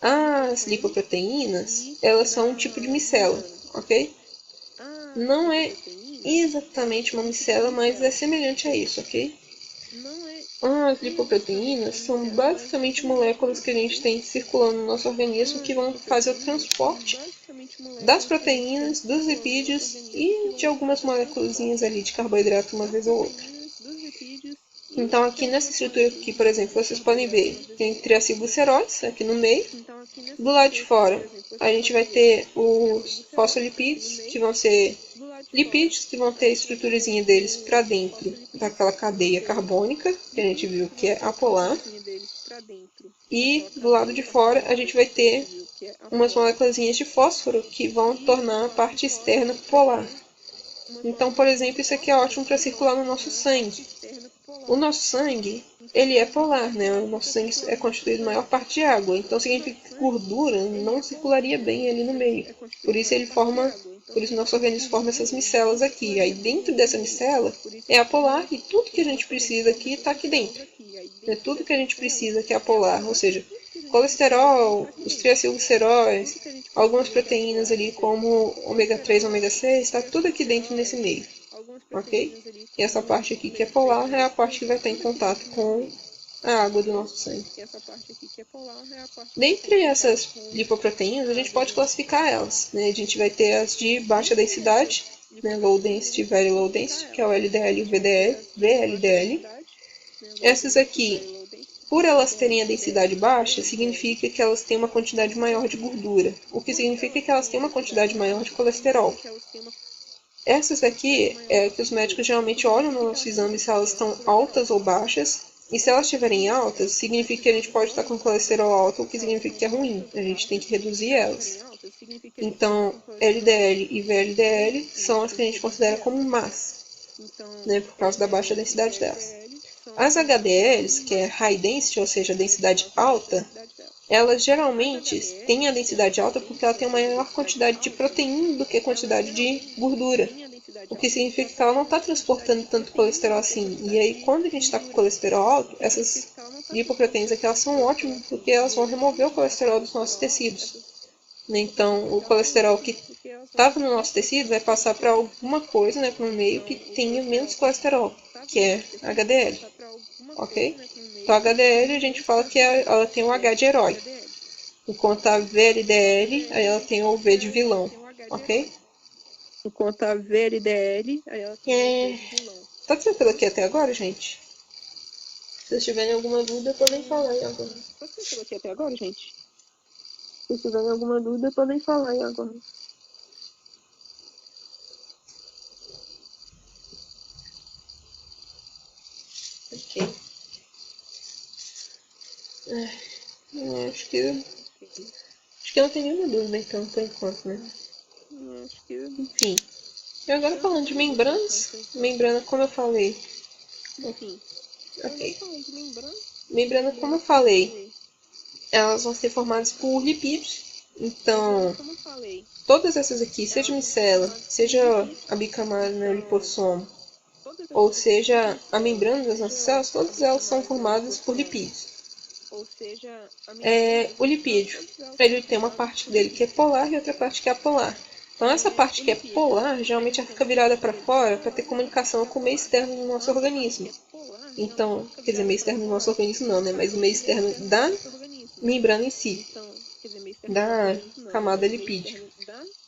[SPEAKER 1] As lipoproteínas, elas são um tipo de micela, ok? Não é exatamente uma micela, mas é semelhante a isso, ok? As lipoproteínas são basicamente moléculas que a gente tem circulando no nosso organismo que vão fazer o transporte das proteínas, dos lipídios e de algumas moléculas ali de carboidrato uma vez ou outra. Então aqui nessa estrutura aqui, por exemplo, vocês podem ver, tem triacilgliceróis aqui no meio. Do lado de fora, a gente vai ter os fosfolipídios, que vão ser lipídios que vão ter a estruturazinha deles para dentro daquela cadeia carbônica, que a gente viu que é apolar. E do lado de fora, a gente vai ter umas moléculas de fósforo que vão tornar a parte externa polar. Então, por exemplo, isso aqui é ótimo para circular no nosso sangue. O nosso sangue, ele é polar, né? O nosso sangue é constituído maior parte de água, então significa que gordura não circularia bem ali no meio. Por isso o nosso organismo forma essas micelas aqui. Aí dentro dessa micela é a polar e tudo que a gente precisa aqui está aqui dentro. É tudo que a gente precisa que é a polar, ou seja, colesterol, os triacilgliceróis, algumas proteínas ali como ômega 3, ômega 6, está tudo aqui dentro nesse meio. Ok? E essa parte aqui que é polar é a parte que vai estar em contato com a água do nosso sangue. Dentre essas lipoproteínas, a gente pode classificar elas. Né? A gente vai ter as de baixa densidade, né? Low density, very low density, que é o LDL e o VLDL. Essas aqui, por elas terem a densidade baixa, significa que elas têm uma quantidade maior de gordura, o que significa que elas têm uma quantidade maior de colesterol. Essas daqui é que os médicos geralmente olham no nosso exame se elas estão altas ou baixas. E se elas estiverem altas, significa que a gente pode estar com colesterol alto, o que significa que é ruim. A gente tem que reduzir elas. Então, LDL e VLDL são as que a gente considera como más, né, por causa da baixa densidade delas. As HDLs, que é High Density, ou seja, densidade alta, elas geralmente têm a densidade alta porque ela tem uma maior quantidade de proteína do que quantidade de gordura. O que significa que ela não está transportando tanto colesterol assim. E aí, quando a gente está com colesterol alto, essas lipoproteínas aqui elas são ótimas porque elas vão remover o colesterol dos nossos tecidos. Então, o colesterol que estava no nosso tecido vai passar para alguma coisa, né, para um meio que tenha menos colesterol, que é HDL. Ok? Então, a HDL a gente fala que ela tem o H de herói. Enquanto a VLDL, aí ela tem o V de vilão. Ok? Enquanto a VLDL, aí ela tem o V de vilão. Tá tranquilo aqui até agora, gente? Se vocês tiverem alguma dúvida, podem falar aí agora. Tá tranquilo aqui até agora, gente? Se vocês tiverem alguma dúvida, podem falar aí agora. Ok. Acho que não tem nenhuma dúvida, então, por enquanto, né? Enfim. E agora falando de membranas. Membrana, como eu falei. Ok. Membrana, como eu falei, elas vão ser formadas por lipídios. Então, todas essas aqui, seja micela, seja a bicamada, né, o lipossomo, ou seja a membrana das nossas células, todas elas são formadas por lipídios. O lipídio, ele tem uma parte dele que é polar e outra parte que é apolar. Então essa parte que é polar, geralmente ela fica virada para fora para ter comunicação com o meio externo do nosso organismo. Então, quer dizer, meio externo do nosso organismo não, né? Mas o meio externo da membrana em si, da camada lipídica.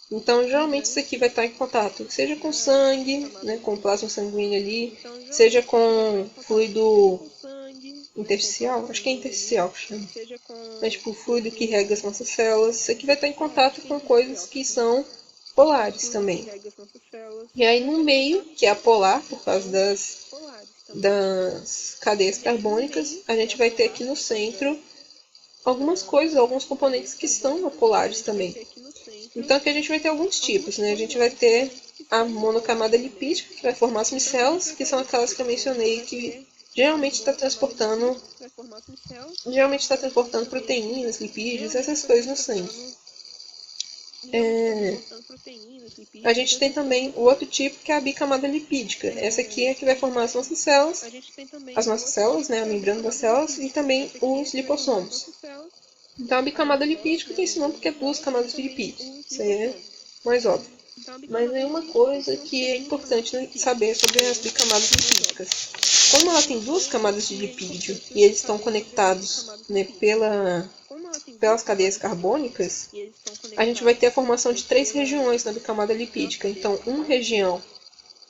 [SPEAKER 1] Então, geralmente isso aqui vai estar em contato, seja com sangue, né, com plasma sanguíneo ali, seja com fluido intersticial, acho que é intersticial que chama.
[SPEAKER 2] Seja com...
[SPEAKER 1] É tipo o fluido que rega as nossas células. Isso aqui vai estar em contato com coisas que são polares também. E aí no meio, que é a polar, por causa das cadeias carbônicas, a gente vai ter aqui no centro algumas coisas, alguns componentes que são apolares também. Então aqui a gente vai ter alguns tipos, né? A gente vai ter a monocamada lipídica, que vai formar as micelas, que são aquelas que eu mencionei que geralmente está transportando proteínas, lipídios, essas coisas no sangue. A gente tem também o outro tipo, que é a bicamada lipídica. Essa aqui é que vai formar as nossas células, né, a membrana das células, e também os lipossomos. Então a bicamada lipídica tem esse nome porque é duas camadas de lipídios. Isso aí é mais óbvio. Mas é uma coisa que é importante saber sobre as bicamadas lipídicas. Como ela tem duas camadas de lipídio e eles estão conectados, né, pelas cadeias carbônicas, a gente vai ter a formação de 3 regiões na bicamada lipídica. Então, uma região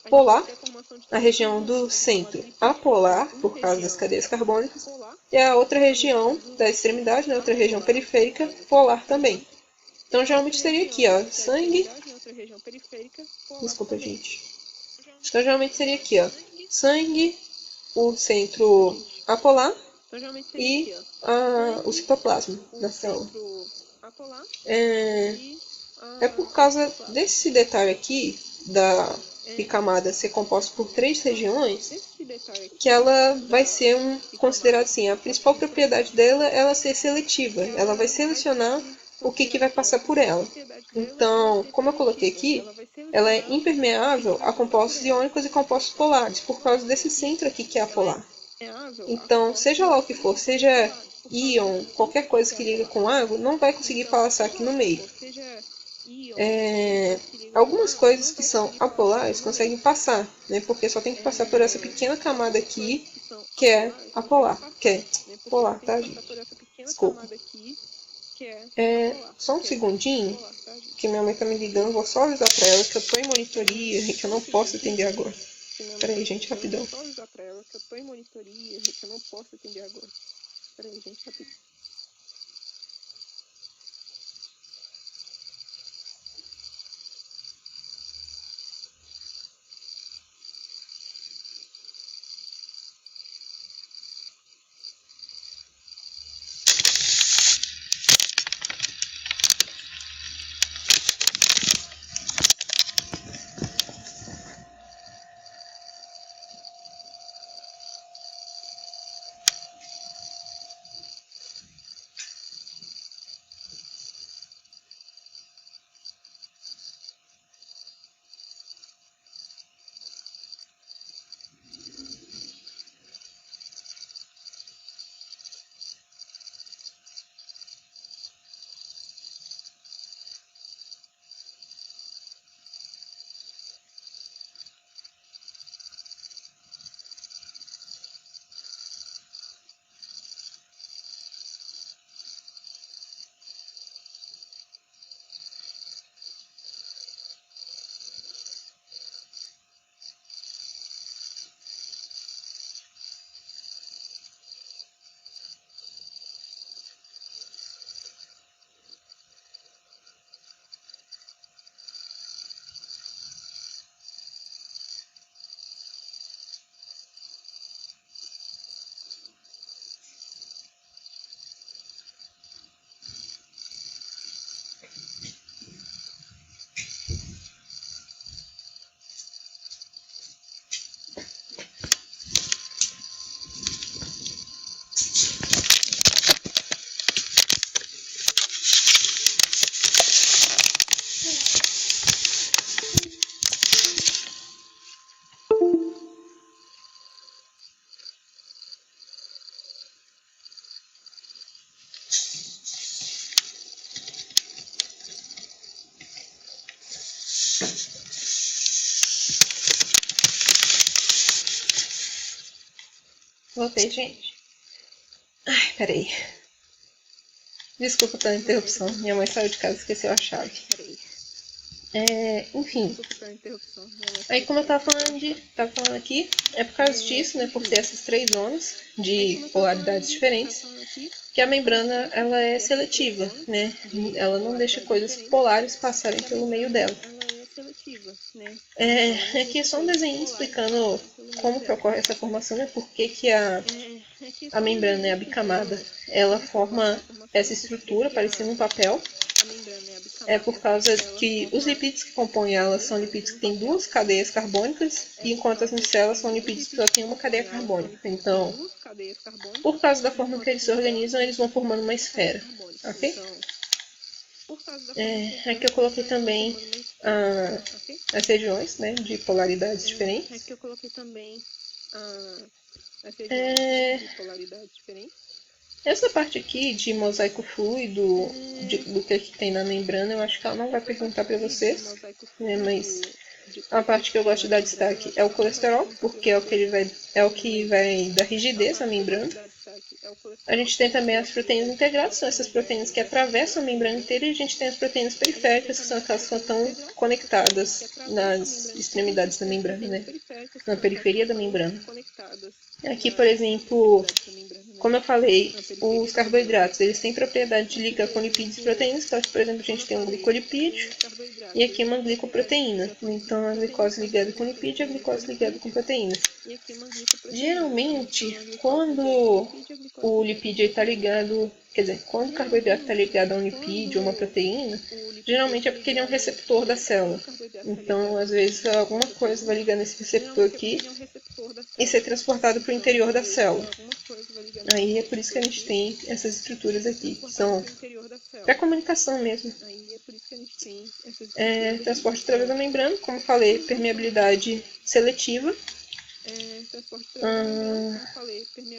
[SPEAKER 1] polar, a região do centro apolar, por causa das cadeias carbônicas, e a outra região da extremidade, né, outra região periférica, polar também. Então, geralmente seria aqui, ó, sangue... Desculpa, gente. Então, geralmente seria aqui, ó, sangue, o centro apolar e o citoplasma da célula. É por causa desse detalhe aqui, da bicamada ser composta por 3 regiões, que ela vai ser considerada assim, a principal propriedade dela é ela ser seletiva. Ela vai selecionar o que vai passar por ela. Então, como eu coloquei aqui, ela é impermeável a compostos iônicos e compostos polares, por causa desse centro aqui que é apolar. Então, seja lá o que for, seja íon, qualquer coisa que liga com água, não vai conseguir passar aqui no meio. Algumas coisas que são apolares conseguem passar, né? Porque só tem que passar por essa pequena camada aqui, que é apolar, que é polar, tá, gente? Desculpa. Só um segundinho, que minha mãe tá me ligando, vou só avisar pra ela que eu tô em monitoria e que eu não posso atender agora. Pera aí, gente, rapidão. Voltei, gente. Ai, peraí. Desculpa pela interrupção. Minha mãe saiu de casa e esqueceu a chave. Peraí. Enfim,
[SPEAKER 2] Desculpa pela interrupção.
[SPEAKER 1] aí como eu tava falando aqui, é por causa disso, né, por ter essas três zonas de polaridades diferentes, que a membrana ela é seletiva, né? Ela não deixa coisas polares passarem pelo meio dela. Aqui é só um desenho explicando como que ocorre essa formação, né? Por que a membrana é a bicamada. Ela forma essa estrutura parecendo um papel. É por causa que os lipídios que compõem ela são lipídios que têm duas cadeias carbônicas, e enquanto as micelas são lipídios que só têm uma cadeia carbônica. Então, por causa da forma que eles se organizam, eles vão formando uma esfera, ok? Aqui eu coloquei também as regiões, né, de polaridades diferentes. Essa parte aqui de mosaico fluido, do que tem na membrana, eu acho que ela não vai perguntar para vocês, né, mas a parte que eu gosto de dar destaque é o colesterol, porque é o que vai dar rigidez à membrana. A gente tem também as proteínas integradas, são essas proteínas que atravessam a membrana inteira, e a gente tem as proteínas periféricas, que são aquelas que estão conectadas nas extremidades da membrana, né? Na periferia da membrana. Aqui, por exemplo, como eu falei, os carboidratos, eles têm propriedade de ligar com lipídios e proteínas. Então, por exemplo, a gente tem um glicolipídio e aqui uma glicoproteína. Então, a glicose ligada com lipídio e a glicose ligada com proteína. Geralmente, quando o lipídio está ligado, quer dizer, quando o carboidrato está ligado a um lipídio ou uma proteína, geralmente é porque ele é um receptor da célula. Então, às vezes, alguma coisa vai ligar nesse receptor aqui e ser transportado para o interior da célula. Aí é por isso que a gente tem essas estruturas aqui, que são para comunicação mesmo. Transporte através da membrana, como falei, permeabilidade seletiva.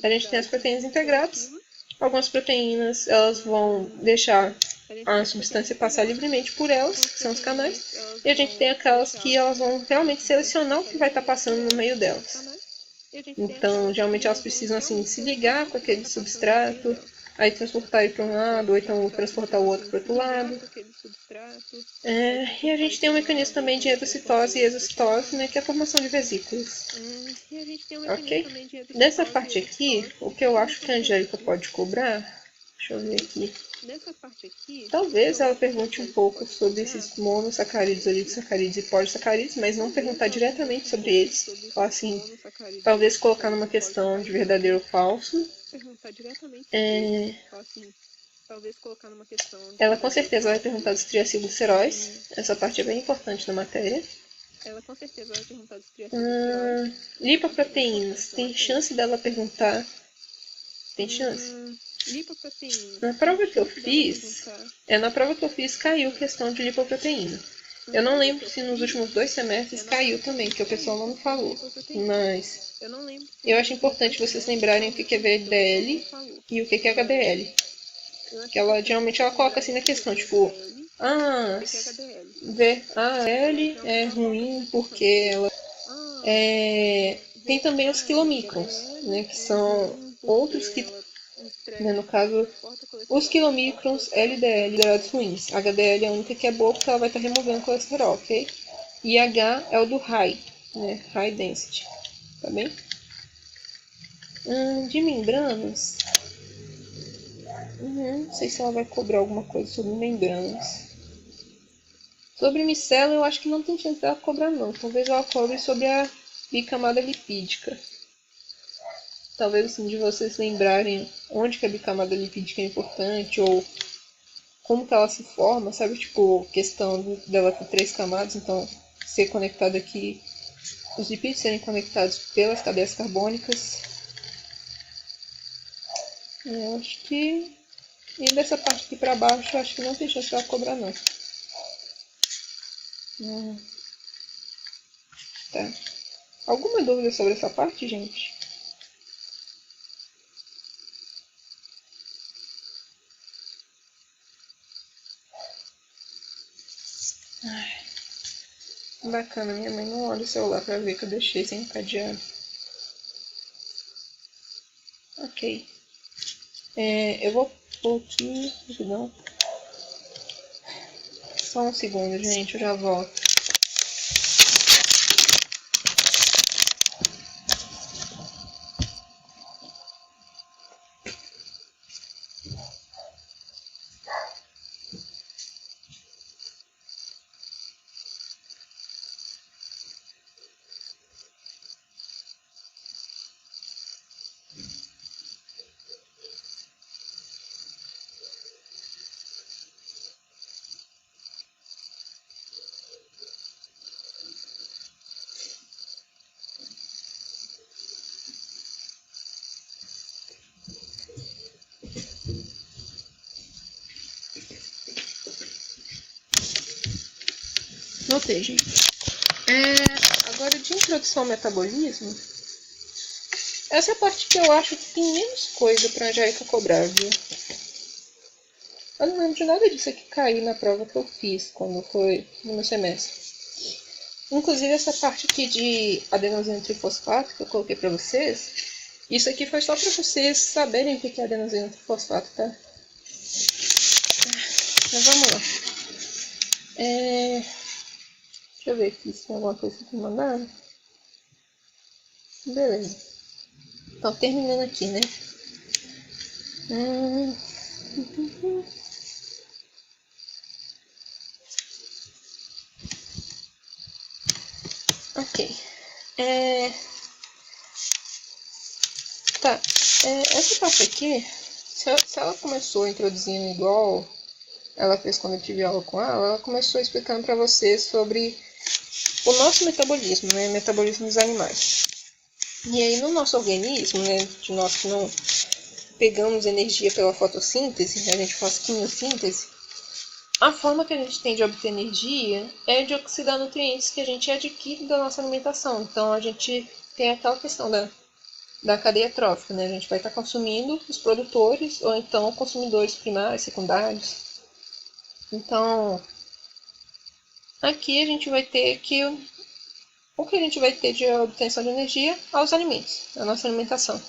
[SPEAKER 1] A gente tem as proteínas integradas. Algumas proteínas elas vão deixar a substância passar livremente por elas, que são os canais. E a gente tem aquelas que elas vão realmente selecionar o que vai estar passando no meio delas. Então, geralmente elas precisam assim se ligar com aquele substrato, aí transportar ele para um lado, ou então transportar o outro para o outro lado. E a gente tem um mecanismo também de endocitose e exocitose, né, que é a formação de vesículas. Ok? Nessa parte aqui, o que eu acho que a Angélica pode cobrar, deixa eu ver aqui. Talvez ela pergunte um pouco sobre esses monossacarídeos, oligosacarídeos e polissacarídeos, mas não perguntar diretamente sobre eles. Falar assim, talvez colocar numa questão de verdadeiro ou falso. Ela com certeza vai perguntar dos triacilgliceróis. Essa parte é bem importante na matéria. Lipoproteínas. Tem chance dela perguntar? Tem chance? Na prova que eu fiz, caiu questão de lipoproteína. Eu não lembro se nos últimos 2 semestres caiu também, que o pessoal não me falou. Mas eu acho importante vocês lembrarem o que é VDL e o que é HDL. Que geralmente ela coloca assim na questão, tipo, VAL é ruim porque ela tem também os quilomicrons, né, que são outros que, né, no caso, os quilomicrons LDL considerados ruins. HDL é a única que é boa porque ela vai estar removendo colesterol, ok? E H é o do high, né, high density, tá bem? De membranas, não sei se ela vai cobrar alguma coisa sobre membranas. Sobre micela, eu acho que não tem chance dela cobrar não. Talvez ela cobre sobre a bicamada lipídica. Talvez assim, de vocês lembrarem onde que a bicamada lipídica é importante, ou como que ela se forma, sabe? Tipo, questão dela ter 3 camadas, então ser conectada aqui, os lipídios serem conectados pelas cadeias carbônicas. Eu acho que... E dessa parte aqui pra baixo, eu acho que não tem chance dela cobrar não. Tá. Alguma dúvida sobre essa parte, gente? Bacana, minha mãe não olha o celular pra ver que eu deixei sem encadear. Ok. Eu vou pôr aqui, rapidão. Só um segundo, gente, eu já volto. Notei, gente. Agora, de introdução ao metabolismo, essa é a parte que eu acho que tem menos coisa pra Angélica cobrar, viu? Eu não lembro de nada disso aqui cair na prova que eu fiz quando foi no meu semestre. Inclusive, essa parte aqui de adenosina trifosfato que eu coloquei pra vocês, isso aqui foi só pra vocês saberem o que é adenosina trifosfato, tá? Mas vamos lá. Deixa eu ver aqui se tem alguma coisa que mandaram. Beleza. Então, terminando aqui, né? Ok. Tá. Essa parte aqui, se ela começou introduzindo igual ela fez quando eu tive aula com ela começou explicando para vocês sobre o nosso metabolismo, né? Metabolismo dos animais. E aí, no nosso organismo, né? De nós que não pegamos energia pela fotossíntese, a gente faz quimiossíntese, a forma que a gente tem de obter energia é de oxidar nutrientes que a gente adquire da nossa alimentação. Então, a gente tem aquela questão da cadeia trófica, né? A gente vai estar consumindo os produtores ou então consumidores primários, secundários. Então, aqui a gente vai ter que o que a gente vai ter de obtenção de energia aos alimentos, a nossa alimentação.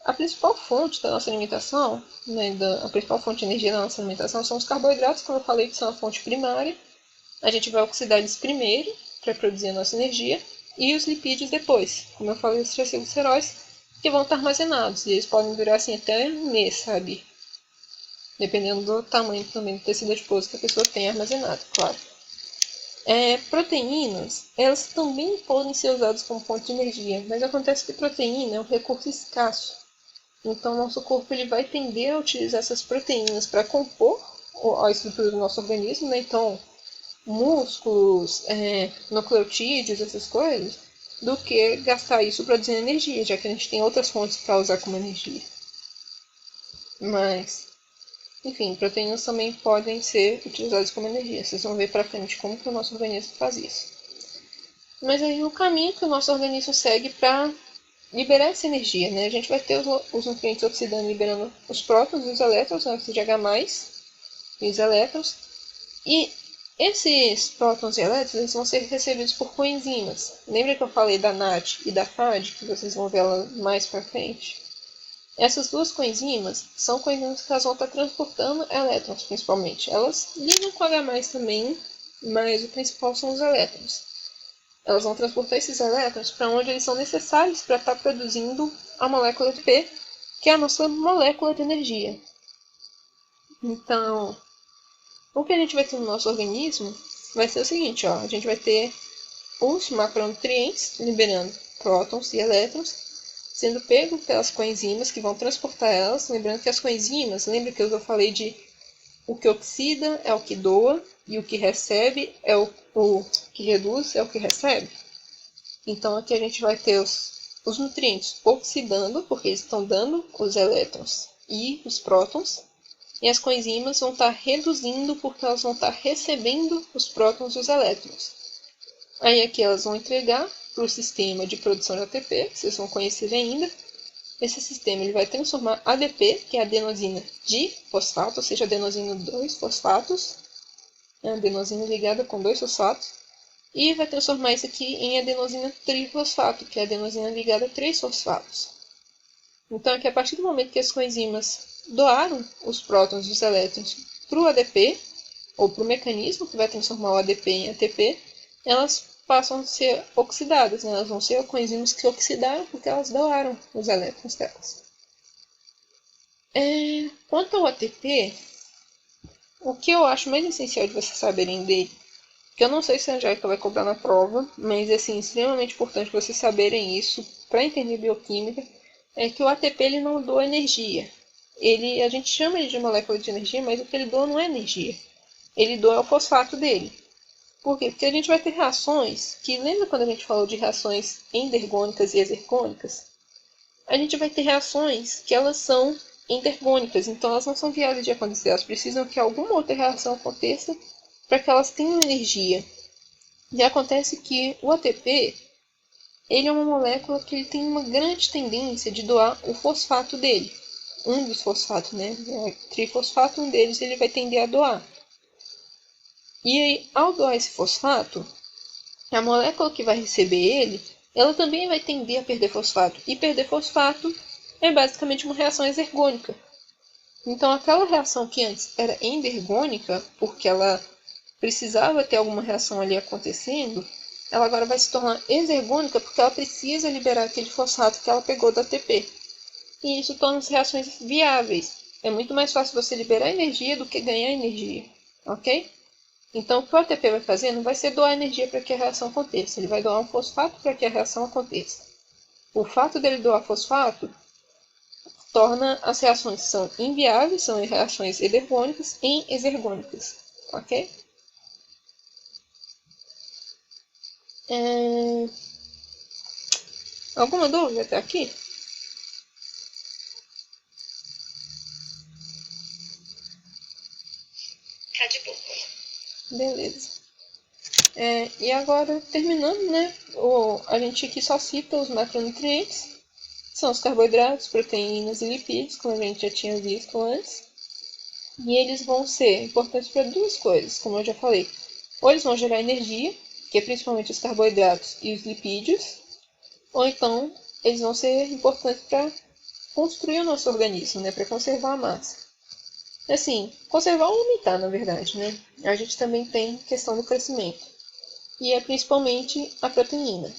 [SPEAKER 1] A principal fonte da nossa alimentação, né, a principal fonte de energia da nossa alimentação são os carboidratos, como eu falei, que são a fonte primária. A gente vai oxidar eles primeiro para produzir a nossa energia e os lipídios depois, como eu falei, os triacilgliceróis, que vão estar armazenados. E eles podem durar assim até um mês, sabe? Dependendo do tamanho também do tecido adiposo que a pessoa tem armazenado, claro. Proteínas, elas também podem ser usadas como fonte de energia, mas acontece que proteína é um recurso escasso. Então, nosso corpo ele vai tender a utilizar essas proteínas para compor a estrutura do nosso organismo, né? Então, músculos, nucleotídeos, essas coisas, do que gastar isso produzindo energia, já que a gente tem outras fontes para usar como energia. Mas, enfim, proteínas também podem ser utilizadas como energia. Vocês vão ver para frente como que o nosso organismo faz isso. Mas aí o caminho que o nosso organismo segue para liberar essa energia, né? A gente vai ter os nutrientes oxidando, liberando os prótons e os elétrons, né? De H+, e os elétrons. E esses prótons e elétrons eles vão ser recebidos por coenzimas. Lembra que eu falei da NAD e da FAD, que vocês vão ver ela mais para frente? Essas duas coenzimas são coenzimas que elas vão estar transportando elétrons, principalmente. Elas lidam com H+, também, mas o principal são os elétrons. Elas vão transportar esses elétrons para onde eles são necessários para estar produzindo a molécula ATP, que é a nossa molécula de energia. Então, o que a gente vai ter no nosso organismo vai ser o seguinte, ó, a gente vai ter os macronutrientes liberando prótons e elétrons, sendo pego pelas coenzimas que vão transportar elas. Lembrando que as coenzimas, lembra que eu falei de o que oxida é o que doa e o que recebe é o que reduz é o que recebe. Então aqui a gente vai ter os nutrientes oxidando, porque eles estão dando os elétrons e os prótons, e as coenzimas vão estar reduzindo, porque elas vão estar recebendo os prótons e os elétrons. Aí aqui elas vão entregar para o sistema de produção de ATP, que vocês vão conhecer ainda. Esse sistema ele vai transformar ADP, que é adenosina difosfato, ou seja, adenosina 2-fosfatos, adenosina ligada com 2 fosfatos, e vai transformar isso aqui em adenosina trifosfato, que é adenosina ligada a 3 fosfatos. Então, aqui, a partir do momento que as coenzimas doaram os prótons e os elétrons para o ADP, ou para o mecanismo que vai transformar o ADP em ATP, elas passam a ser oxidadas, né? Elas vão ser coenzimas que se oxidaram porque elas doaram os elétrons delas. Quanto ao ATP, o que eu acho mais essencial de vocês saberem dele, que eu não sei se a Angélica vai cobrar na prova, mas é assim, extremamente importante vocês saberem isso para entender bioquímica, é que o ATP ele não doa energia. A gente chama ele de molécula de energia, mas o que ele doa não é energia. Ele doa o fosfato dele. Por quê? Porque a gente vai ter reações que, lembra quando a gente falou de reações endergônicas e exergônicas? A gente vai ter reações que elas são endergônicas, então elas não são viáveis de acontecer, elas precisam que alguma outra reação aconteça para que elas tenham energia. E acontece que o ATP, ele é uma molécula que ele tem uma grande tendência de doar o fosfato dele. Um dos fosfatos, né? Trifosfato, um deles ele vai tender a doar. E aí, ao doar esse fosfato, a molécula que vai receber ele, ela também vai tender a perder fosfato. E perder fosfato é basicamente uma reação exergônica. Então, aquela reação que antes era endergônica, porque ela precisava ter alguma reação ali acontecendo, ela agora vai se tornar exergônica porque ela precisa liberar aquele fosfato que ela pegou da ATP. E isso torna as reações viáveis. É muito mais fácil você liberar energia do que ganhar energia, ok? Então, o que o ATP vai fazer não vai ser doar energia para que a reação aconteça. Ele vai doar um fosfato para que a reação aconteça. O fato dele doar fosfato torna as reações que são inviáveis, são reações endergônicas, em exergônicas. Ok? Alguma dúvida até aqui?
[SPEAKER 3] Tá de boa.
[SPEAKER 1] Beleza. E agora, terminando, né? A gente aqui só cita os macronutrientes. São os carboidratos, proteínas e lipídios, como a gente já tinha visto antes. E eles vão ser importantes para duas coisas, como eu já falei. Ou eles vão gerar energia, que é principalmente os carboidratos e os lipídios, ou então eles vão ser importantes para construir o nosso organismo, né? Para conservar a massa. Assim, conservar ou aumentar, na verdade, né? A gente também tem questão do crescimento. E é principalmente a proteína.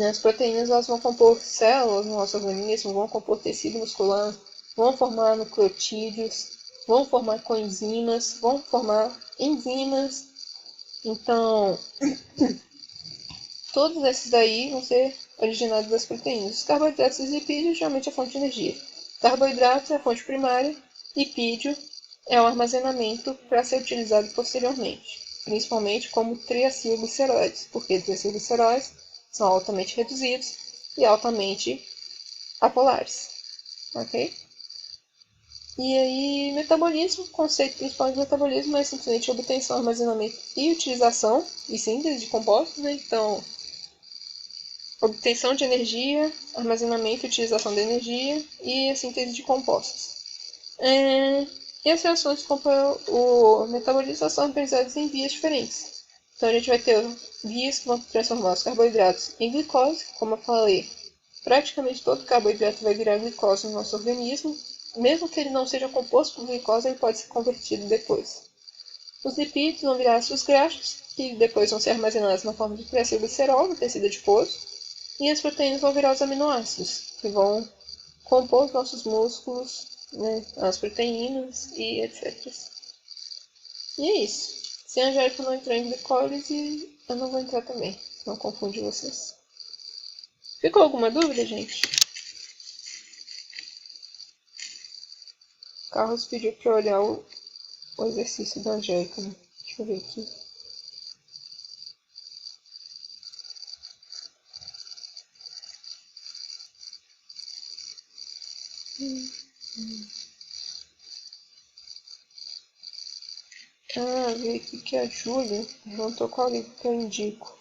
[SPEAKER 1] As proteínas elas vão compor células no nosso organismo, vão compor tecido muscular, vão formar nucleotídeos, vão formar coenzimas, vão formar enzimas. Então, todos esses daí vão ser originados das proteínas. Os carboidratos e os lipídios geralmente é a fonte de energia. Carboidrato é a fonte primária, lipídio é o armazenamento para ser utilizado posteriormente, principalmente como triacilgliceróides, porque triacilgliceróides são altamente reduzidos e altamente apolares, ok? E aí, metabolismo, o conceito principal de metabolismo é simplesmente obtenção, armazenamento e utilização e síntese de compostos, né? Então, obtenção de energia, armazenamento e utilização da energia e a síntese de compostos. E as reações com o metabolismo são organizadas em vias diferentes. Então a gente vai ter vias que vão transformar os carboidratos em glicose, como eu falei. Praticamente todo carboidrato vai virar glicose no nosso organismo. Mesmo que ele não seja composto por glicose, ele pode ser convertido depois. Os lipídios vão virar ácidos graxos, que depois vão ser armazenados na forma de triacilglicerol, no tecido adiposo. E as proteínas vão virar os aminoácidos, que vão compor os nossos músculos, né, as proteínas e etc. E é isso. Se a Angélica não entrar em glicólise, eu não vou entrar também. Não confunde vocês. Ficou alguma dúvida, gente? Carlos pediu para eu olhar o exercício da Angélica, né? Deixa eu ver aqui. Vi aqui que a Júlia perguntou qual livro que eu indico.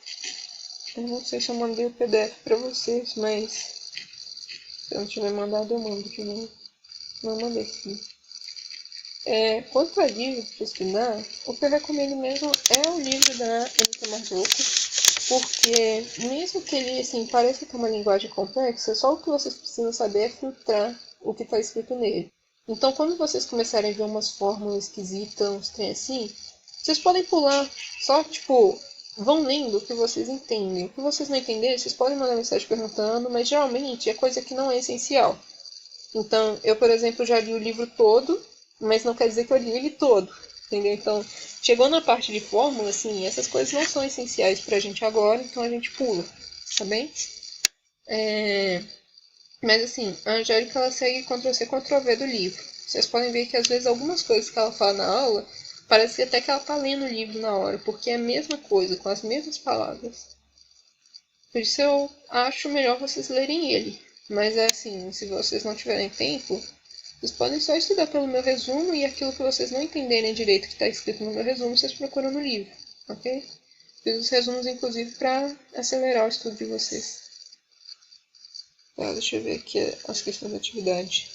[SPEAKER 1] Eu não sei se eu mandei o PDF para vocês, mas se eu não tiver mandado, eu mando de novo. Não mandei sim. Quanto a livro para estudar, o que eu recomendo mesmo é o livro da Anita Marzocco, porque mesmo que ele assim, pareça ter uma linguagem complexa, só o que vocês precisam saber é filtrar o que está escrito nele. Então, quando vocês começarem a ver umas fórmulas esquisitas, uns trem assim, vocês podem pular. Só, tipo, vão lendo o que vocês entendem. O que vocês não entenderem, vocês podem mandar mensagem perguntando, mas geralmente é coisa que não é essencial. Então, eu, por exemplo, já li o livro todo, mas não quer dizer que eu li ele todo, entendeu? Então, chegou na parte de fórmula, assim, essas coisas não são essenciais pra gente agora, então a gente pula, tá bem? Mas, assim, a Angélica, ela segue Ctrl+C, Ctrl+V do livro. Vocês podem ver que, às vezes, algumas coisas que ela fala na aula, parece até que ela tá lendo o livro na hora, porque é a mesma coisa, com as mesmas palavras. Por isso eu acho melhor vocês lerem ele. Mas é assim, se vocês não tiverem tempo, vocês podem só estudar pelo meu resumo e aquilo que vocês não entenderem direito que está escrito no meu resumo, vocês procuram no livro, ok? Fiz os resumos, inclusive, para acelerar o estudo de vocês. Tá, deixa eu ver aqui as questões da atividade.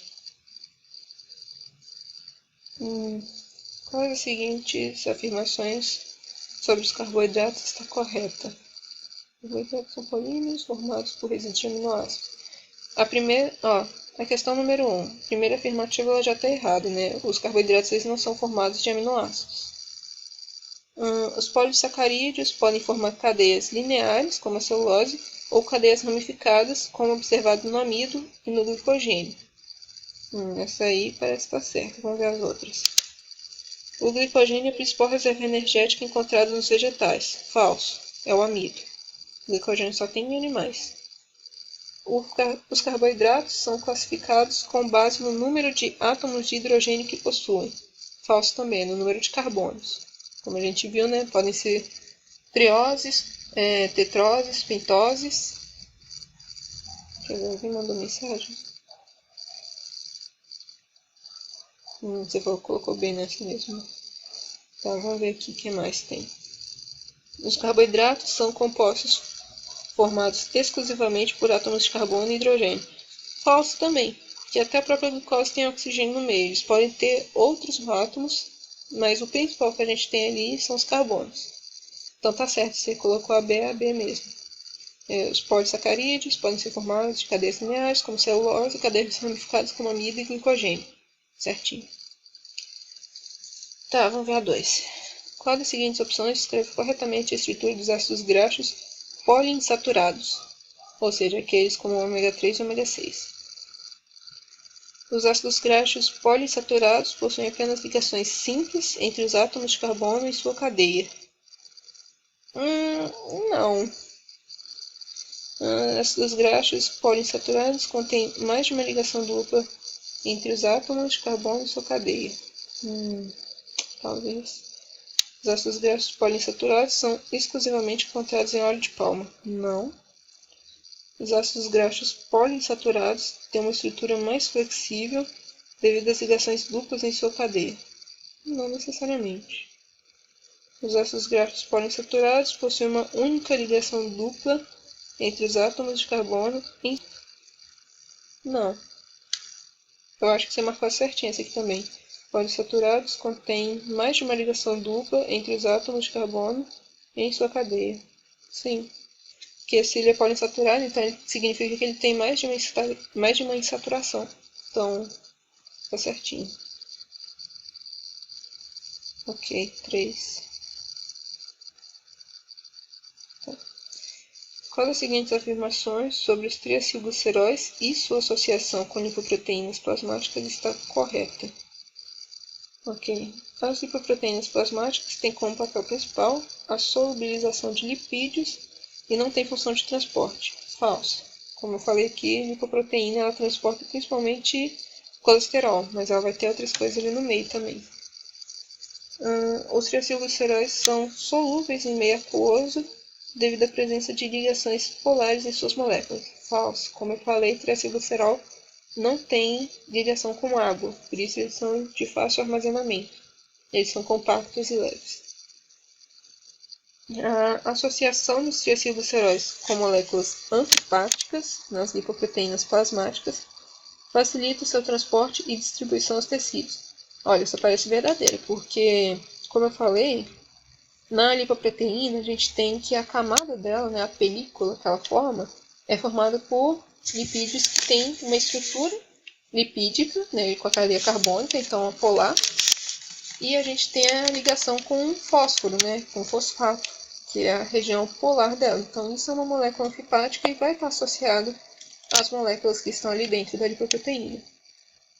[SPEAKER 1] Quais as seguintes afirmações sobre os carboidratos está correta? Os carboidratos são polímeros formados por resíduos de aminoácidos. A questão número 1. A primeira afirmativa ela já está errada, né? Os carboidratos eles não são formados de aminoácidos. Os polissacarídeos podem formar cadeias lineares, como a celulose, ou cadeias ramificadas, como observado no amido e no glicogênio. Essa aí parece estar certa. Vamos ver as outras. O glicogênio é a principal reserva energética encontrada nos vegetais. Falso. É o amido. O glicogênio só tem em animais. Os carboidratos são classificados com base no número de átomos de hidrogênio que possuem. Falso também, no número de carbonos. Como a gente viu, né? Podem ser trioses, tetroses, pentoses. Deixa eu ver, alguém mandou mensagem? Você colocou bem nessa mesmo. Tá, vamos ver aqui o que mais tem. Os carboidratos são compostos formados exclusivamente por átomos de carbono e hidrogênio. Falso também, porque até a própria glicose tem oxigênio no meio. Eles podem ter outros átomos, mas o principal que a gente tem ali são os carbonos. Então tá certo, você colocou a B, é a B mesmo. Os polissacarídeos podem ser formados de cadeias lineares, como celulose, e cadeias ramificadas, como amido e glicogênio. Certinho. Tá, vamos ver a 2. Qual das seguintes opções descreve corretamente a estrutura dos ácidos graxos poliinsaturados, ou seja, aqueles como o ômega 3 e ômega 6. Os ácidos graxos poliinsaturados possuem apenas ligações simples entre os átomos de carbono e sua cadeia. Não. Ácidos graxos poliinsaturados contêm mais de uma ligação dupla entre os átomos de carbono e sua cadeia. Talvez. Os ácidos graxos poliinsaturados são exclusivamente encontrados em óleo de palma. Não. Os ácidos graxos poliinsaturados têm uma estrutura mais flexível devido às ligações duplas em sua cadeia. Não necessariamente. Os ácidos graxos poliinsaturados possuem uma única ligação dupla entre os átomos de carbono e... Não. Eu acho que você marcou certinho esse aqui também. Poliinsaturados contêm mais de uma ligação dupla entre os átomos de carbono em sua cadeia. Sim. Porque se ele é poliinsaturado, então significa que ele tem mais de uma insaturação. Então, tá certinho. Ok, 3. Tá. Qual das seguintes afirmações sobre os triacilgliceróis e sua associação com lipoproteínas plasmáticas está correta? Ok. As lipoproteínas plasmáticas têm como papel principal a solubilização de lipídios e não tem função de transporte. Falso. Como eu falei aqui, a lipoproteína ela transporta principalmente colesterol, mas ela vai ter outras coisas ali no meio também. Os triacilgliceróis são solúveis em meio aquoso devido à presença de ligações polares em suas moléculas. Falso. Como eu falei, triacilglicerol não tem ligação com água, por isso eles são de fácil armazenamento. Eles são compactos e leves. A associação dos triacilgliceróis com moléculas amfipáticas nas lipoproteínas plasmáticas facilita o seu transporte e distribuição aos tecidos. Olha, isso parece verdadeiro, porque, como eu falei, na lipoproteína a gente tem que a camada dela, né, a película que ela forma, é formada por lipídios que têm uma estrutura lipídica, né, com a cadeia carbônica, então a polar. E a gente tem a ligação com o fósforo, né, com o fosfato, que é a região polar dela. Então isso é uma molécula anfipática e vai estar associado às moléculas que estão ali dentro da lipoproteína.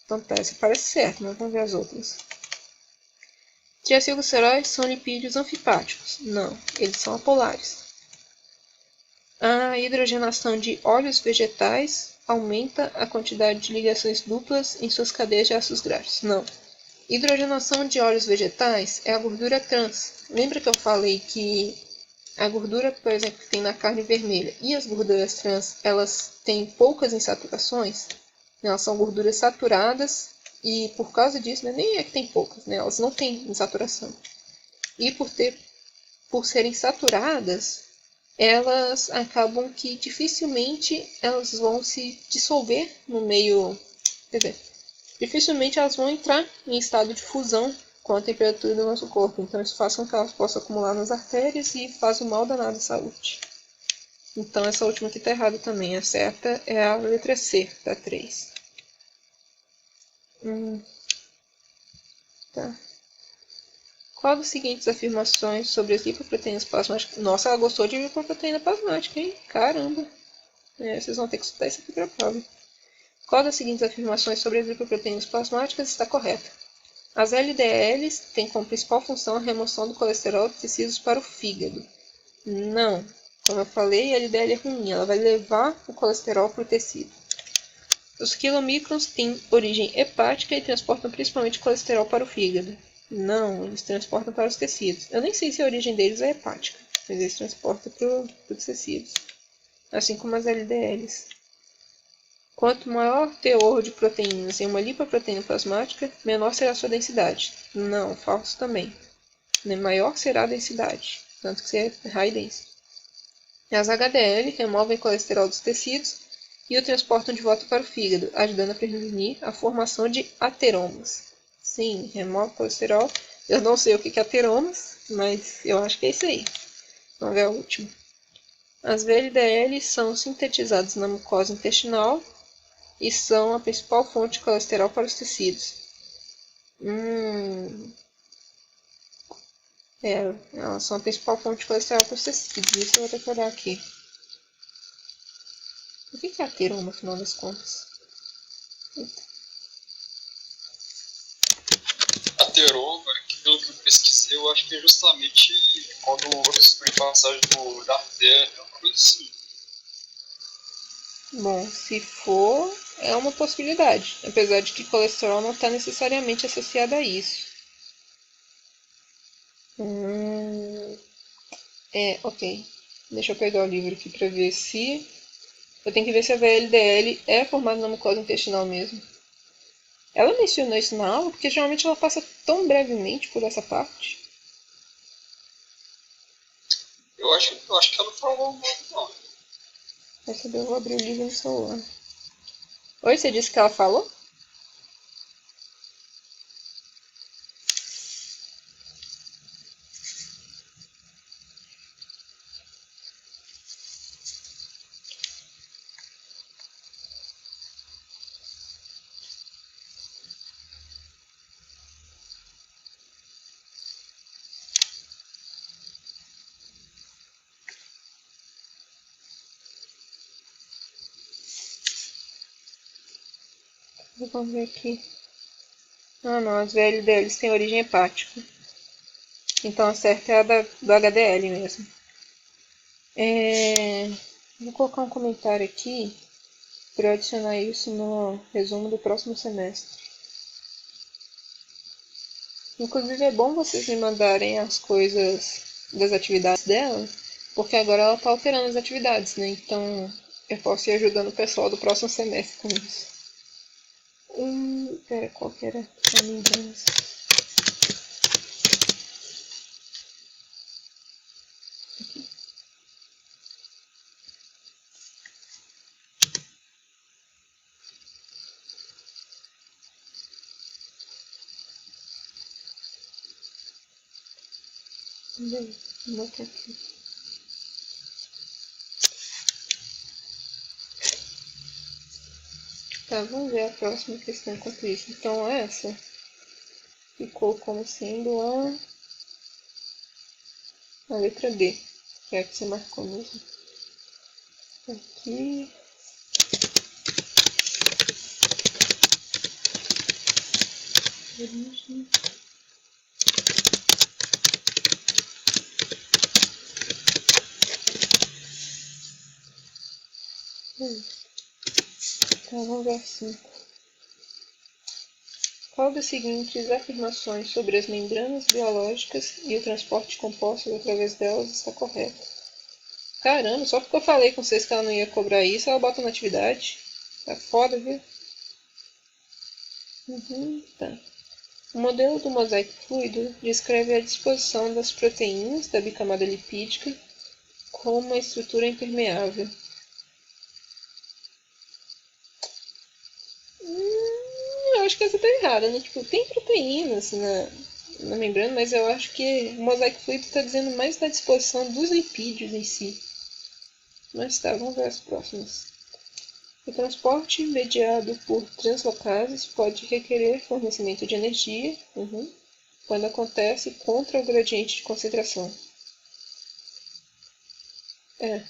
[SPEAKER 1] Então tá, essa parece certo, mas vamos ver as outras. Triacilgliceróis são lipídios anfipáticos. Não, eles são apolares. A hidrogenação de óleos vegetais aumenta a quantidade de ligações duplas em suas cadeias de ácidos graxos. Não. Hidrogenação de óleos vegetais é a gordura trans. Lembra que eu falei que a gordura, por exemplo, que tem na carne vermelha e as gorduras trans, elas têm poucas insaturações? Elas são gorduras saturadas e por causa disso, né, nem é que tem poucas, né, elas não têm insaturação. E por serem saturadas, elas acabam que dificilmente elas vão se dissolver no meio, quer dizer, dificilmente elas vão entrar em estado de fusão com a temperatura do nosso corpo. Então isso faz com que elas possam acumular nas artérias e faz um mal danado à saúde. Então essa última aqui está errada também. A certa é a letra C, da 3. Tá. Qual das seguintes afirmações sobre as lipoproteínas plasmáticas? Nossa, ela gostou de lipoproteína plasmática, hein? Caramba! Vocês vão ter que estudar isso aqui para a prova. Qual das seguintes afirmações sobre as lipoproteínas plasmáticas está correta? As LDLs têm como principal função a remoção do colesterol de tecidos para o fígado. Não. Como eu falei, a LDL é ruim, ela vai levar o colesterol para o tecido. Os quilomicrons têm origem hepática e transportam principalmente colesterol para o fígado. Não, eles transportam para os tecidos. Eu nem sei se a origem deles é hepática, mas eles transportam para os tecidos. Assim como as LDLs. Quanto maior o teor de proteínas em uma lipoproteína plasmática, menor será a sua densidade. Não, falso também. Maior será a densidade, tanto que é high density. As HDL removem colesterol dos tecidos e o transportam de volta para o fígado, ajudando a prevenir a formação de ateromas. Sim, remove colesterol. Eu não sei o que é ateromas, mas eu acho que é isso aí. Vamos ver a última. As VLDL são sintetizadas na mucosa intestinal e são a principal fonte de colesterol para os tecidos. Elas são a principal fonte de colesterol para os tecidos. Isso eu vou ter que olhar aqui. O que é ateroma, no final das contas?
[SPEAKER 3] Ateroma, pelo que eu pesquisei, eu acho que é justamente quando houve a superpassagem da artéria, uma coisa assim.
[SPEAKER 1] Bom, se for, é uma possibilidade, apesar de que colesterol não está necessariamente associado a isso. Ok. Deixa eu pegar o livro aqui para ver se... Eu tenho que ver se a VLDL é formada na mucosa intestinal mesmo. Ela mencionou isso na aula, porque geralmente ela passa tão brevemente por essa parte.
[SPEAKER 3] Eu acho que ela não falou muito, não.
[SPEAKER 1] Vai saber, eu vou abrir o livro no celular. Oi, você disse que ela falou? Vamos ver aqui. Ah, não, as VLDLs têm origem hepática. Então a certa é a do HDL mesmo. Vou colocar um comentário aqui para adicionar isso no resumo do próximo semestre. Inclusive é bom vocês me mandarem as coisas das atividades dela, porque agora ela está alterando as atividades, né? Então eu posso ir ajudando o pessoal do próximo semestre com isso. Pera, qual que era a lembrança? Vou botar aqui. Tá, vamos ver a próxima questão enquanto isso. Então essa ficou como sendo a letra D, que é a que você marcou mesmo. Aqui. Então vamos ver assim. Qual das seguintes afirmações sobre as membranas biológicas e o transporte de compostos através delas está correta? Caramba, só porque eu falei com vocês que ela não ia cobrar isso, ela bota na atividade. Tá foda, viu? Tá. O modelo do mosaico fluido descreve a disposição das proteínas da bicamada lipídica com uma estrutura impermeável. Eu acho que essa tá errada, né? Tipo, tem proteínas na membrana, mas eu acho que o mosaico fluido está dizendo mais da disposição dos lipídios em si. Mas tá, vamos ver as próximas. O transporte mediado por translocases pode requerer fornecimento de energia, quando acontece contra o gradiente de concentração. É.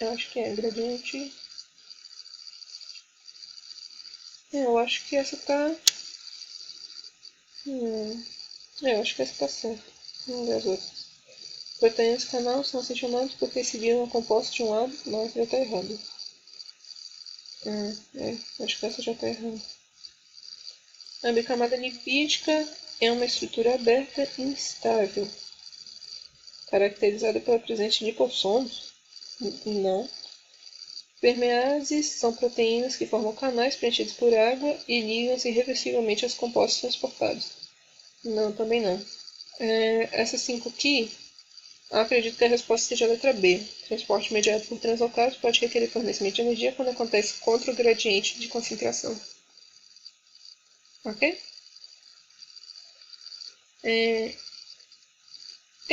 [SPEAKER 1] Eu acho que é gradiente. Eu acho que essa tá. Eu acho que essa tá certa. Vamos ver as outras. Proteínas canal são acensionadas porque se viram compostos de um lado, mas já tá errado. Acho que essa já tá errada. A bicamada lipídica é uma estrutura aberta e instável, caracterizada pela presença de lipossomos? Não. Permeases são proteínas que formam canais preenchidos por água e ligam-se irreversivelmente aos compostos transportados. Não, também não. Essas 5 aqui, eu acredito que a resposta seja a letra B. Transporte mediado por translocados pode requerer fornecimento de energia quando acontece contra o gradiente de concentração. Ok? Tem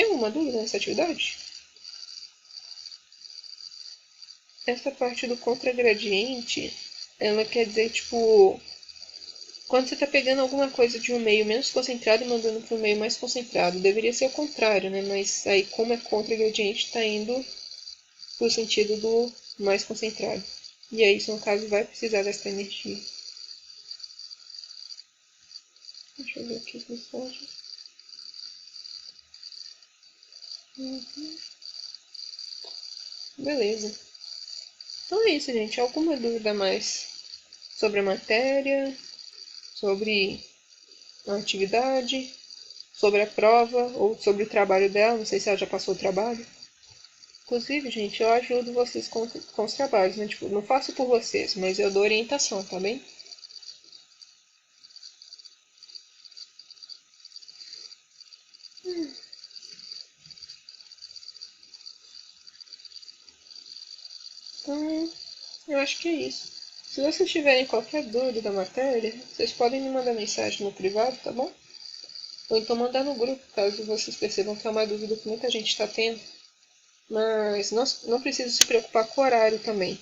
[SPEAKER 1] alguma dúvida nessa atividade? Essa parte do contragradiente, ela quer dizer, tipo, quando você está pegando alguma coisa de um meio menos concentrado e mandando para um meio mais concentrado. Deveria ser o contrário, né? Mas aí, como é contragradiente, está indo para o sentido do mais concentrado. E aí, isso, no caso, vai precisar dessa energia. Deixa eu ver aqui as mensagens. Beleza. Então é isso, gente. Alguma dúvida mais sobre a matéria, sobre a atividade, sobre a prova ou sobre o trabalho dela? Não sei se ela já passou o trabalho. Inclusive, gente, eu ajudo vocês com os trabalhos, né? Tipo, não faço por vocês, mas eu dou orientação, tá bem? Então, eu acho que é isso. Se vocês tiverem qualquer dúvida da matéria, vocês podem me mandar mensagem no privado, tá bom? Ou então mandar no grupo, caso vocês percebam que é uma dúvida que muita gente está tendo. Mas não precisa se preocupar com o horário também.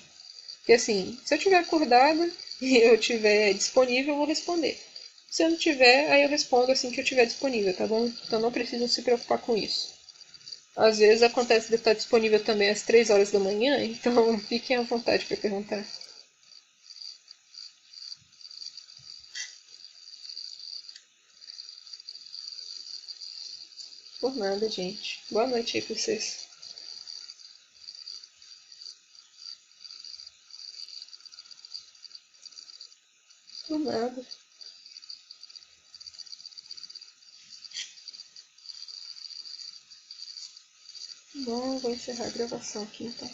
[SPEAKER 1] Porque assim, se eu estiver acordada e eu estiver disponível, eu vou responder. Se eu não tiver, aí eu respondo assim que eu estiver disponível, tá bom? Então não precisam se preocupar com isso. Às vezes acontece de estar disponível também às 3 horas da manhã, então fiquem à vontade para perguntar. Por nada, gente. Boa noite aí pra vocês. Por nada. Bom, vou encerrar a gravação aqui então.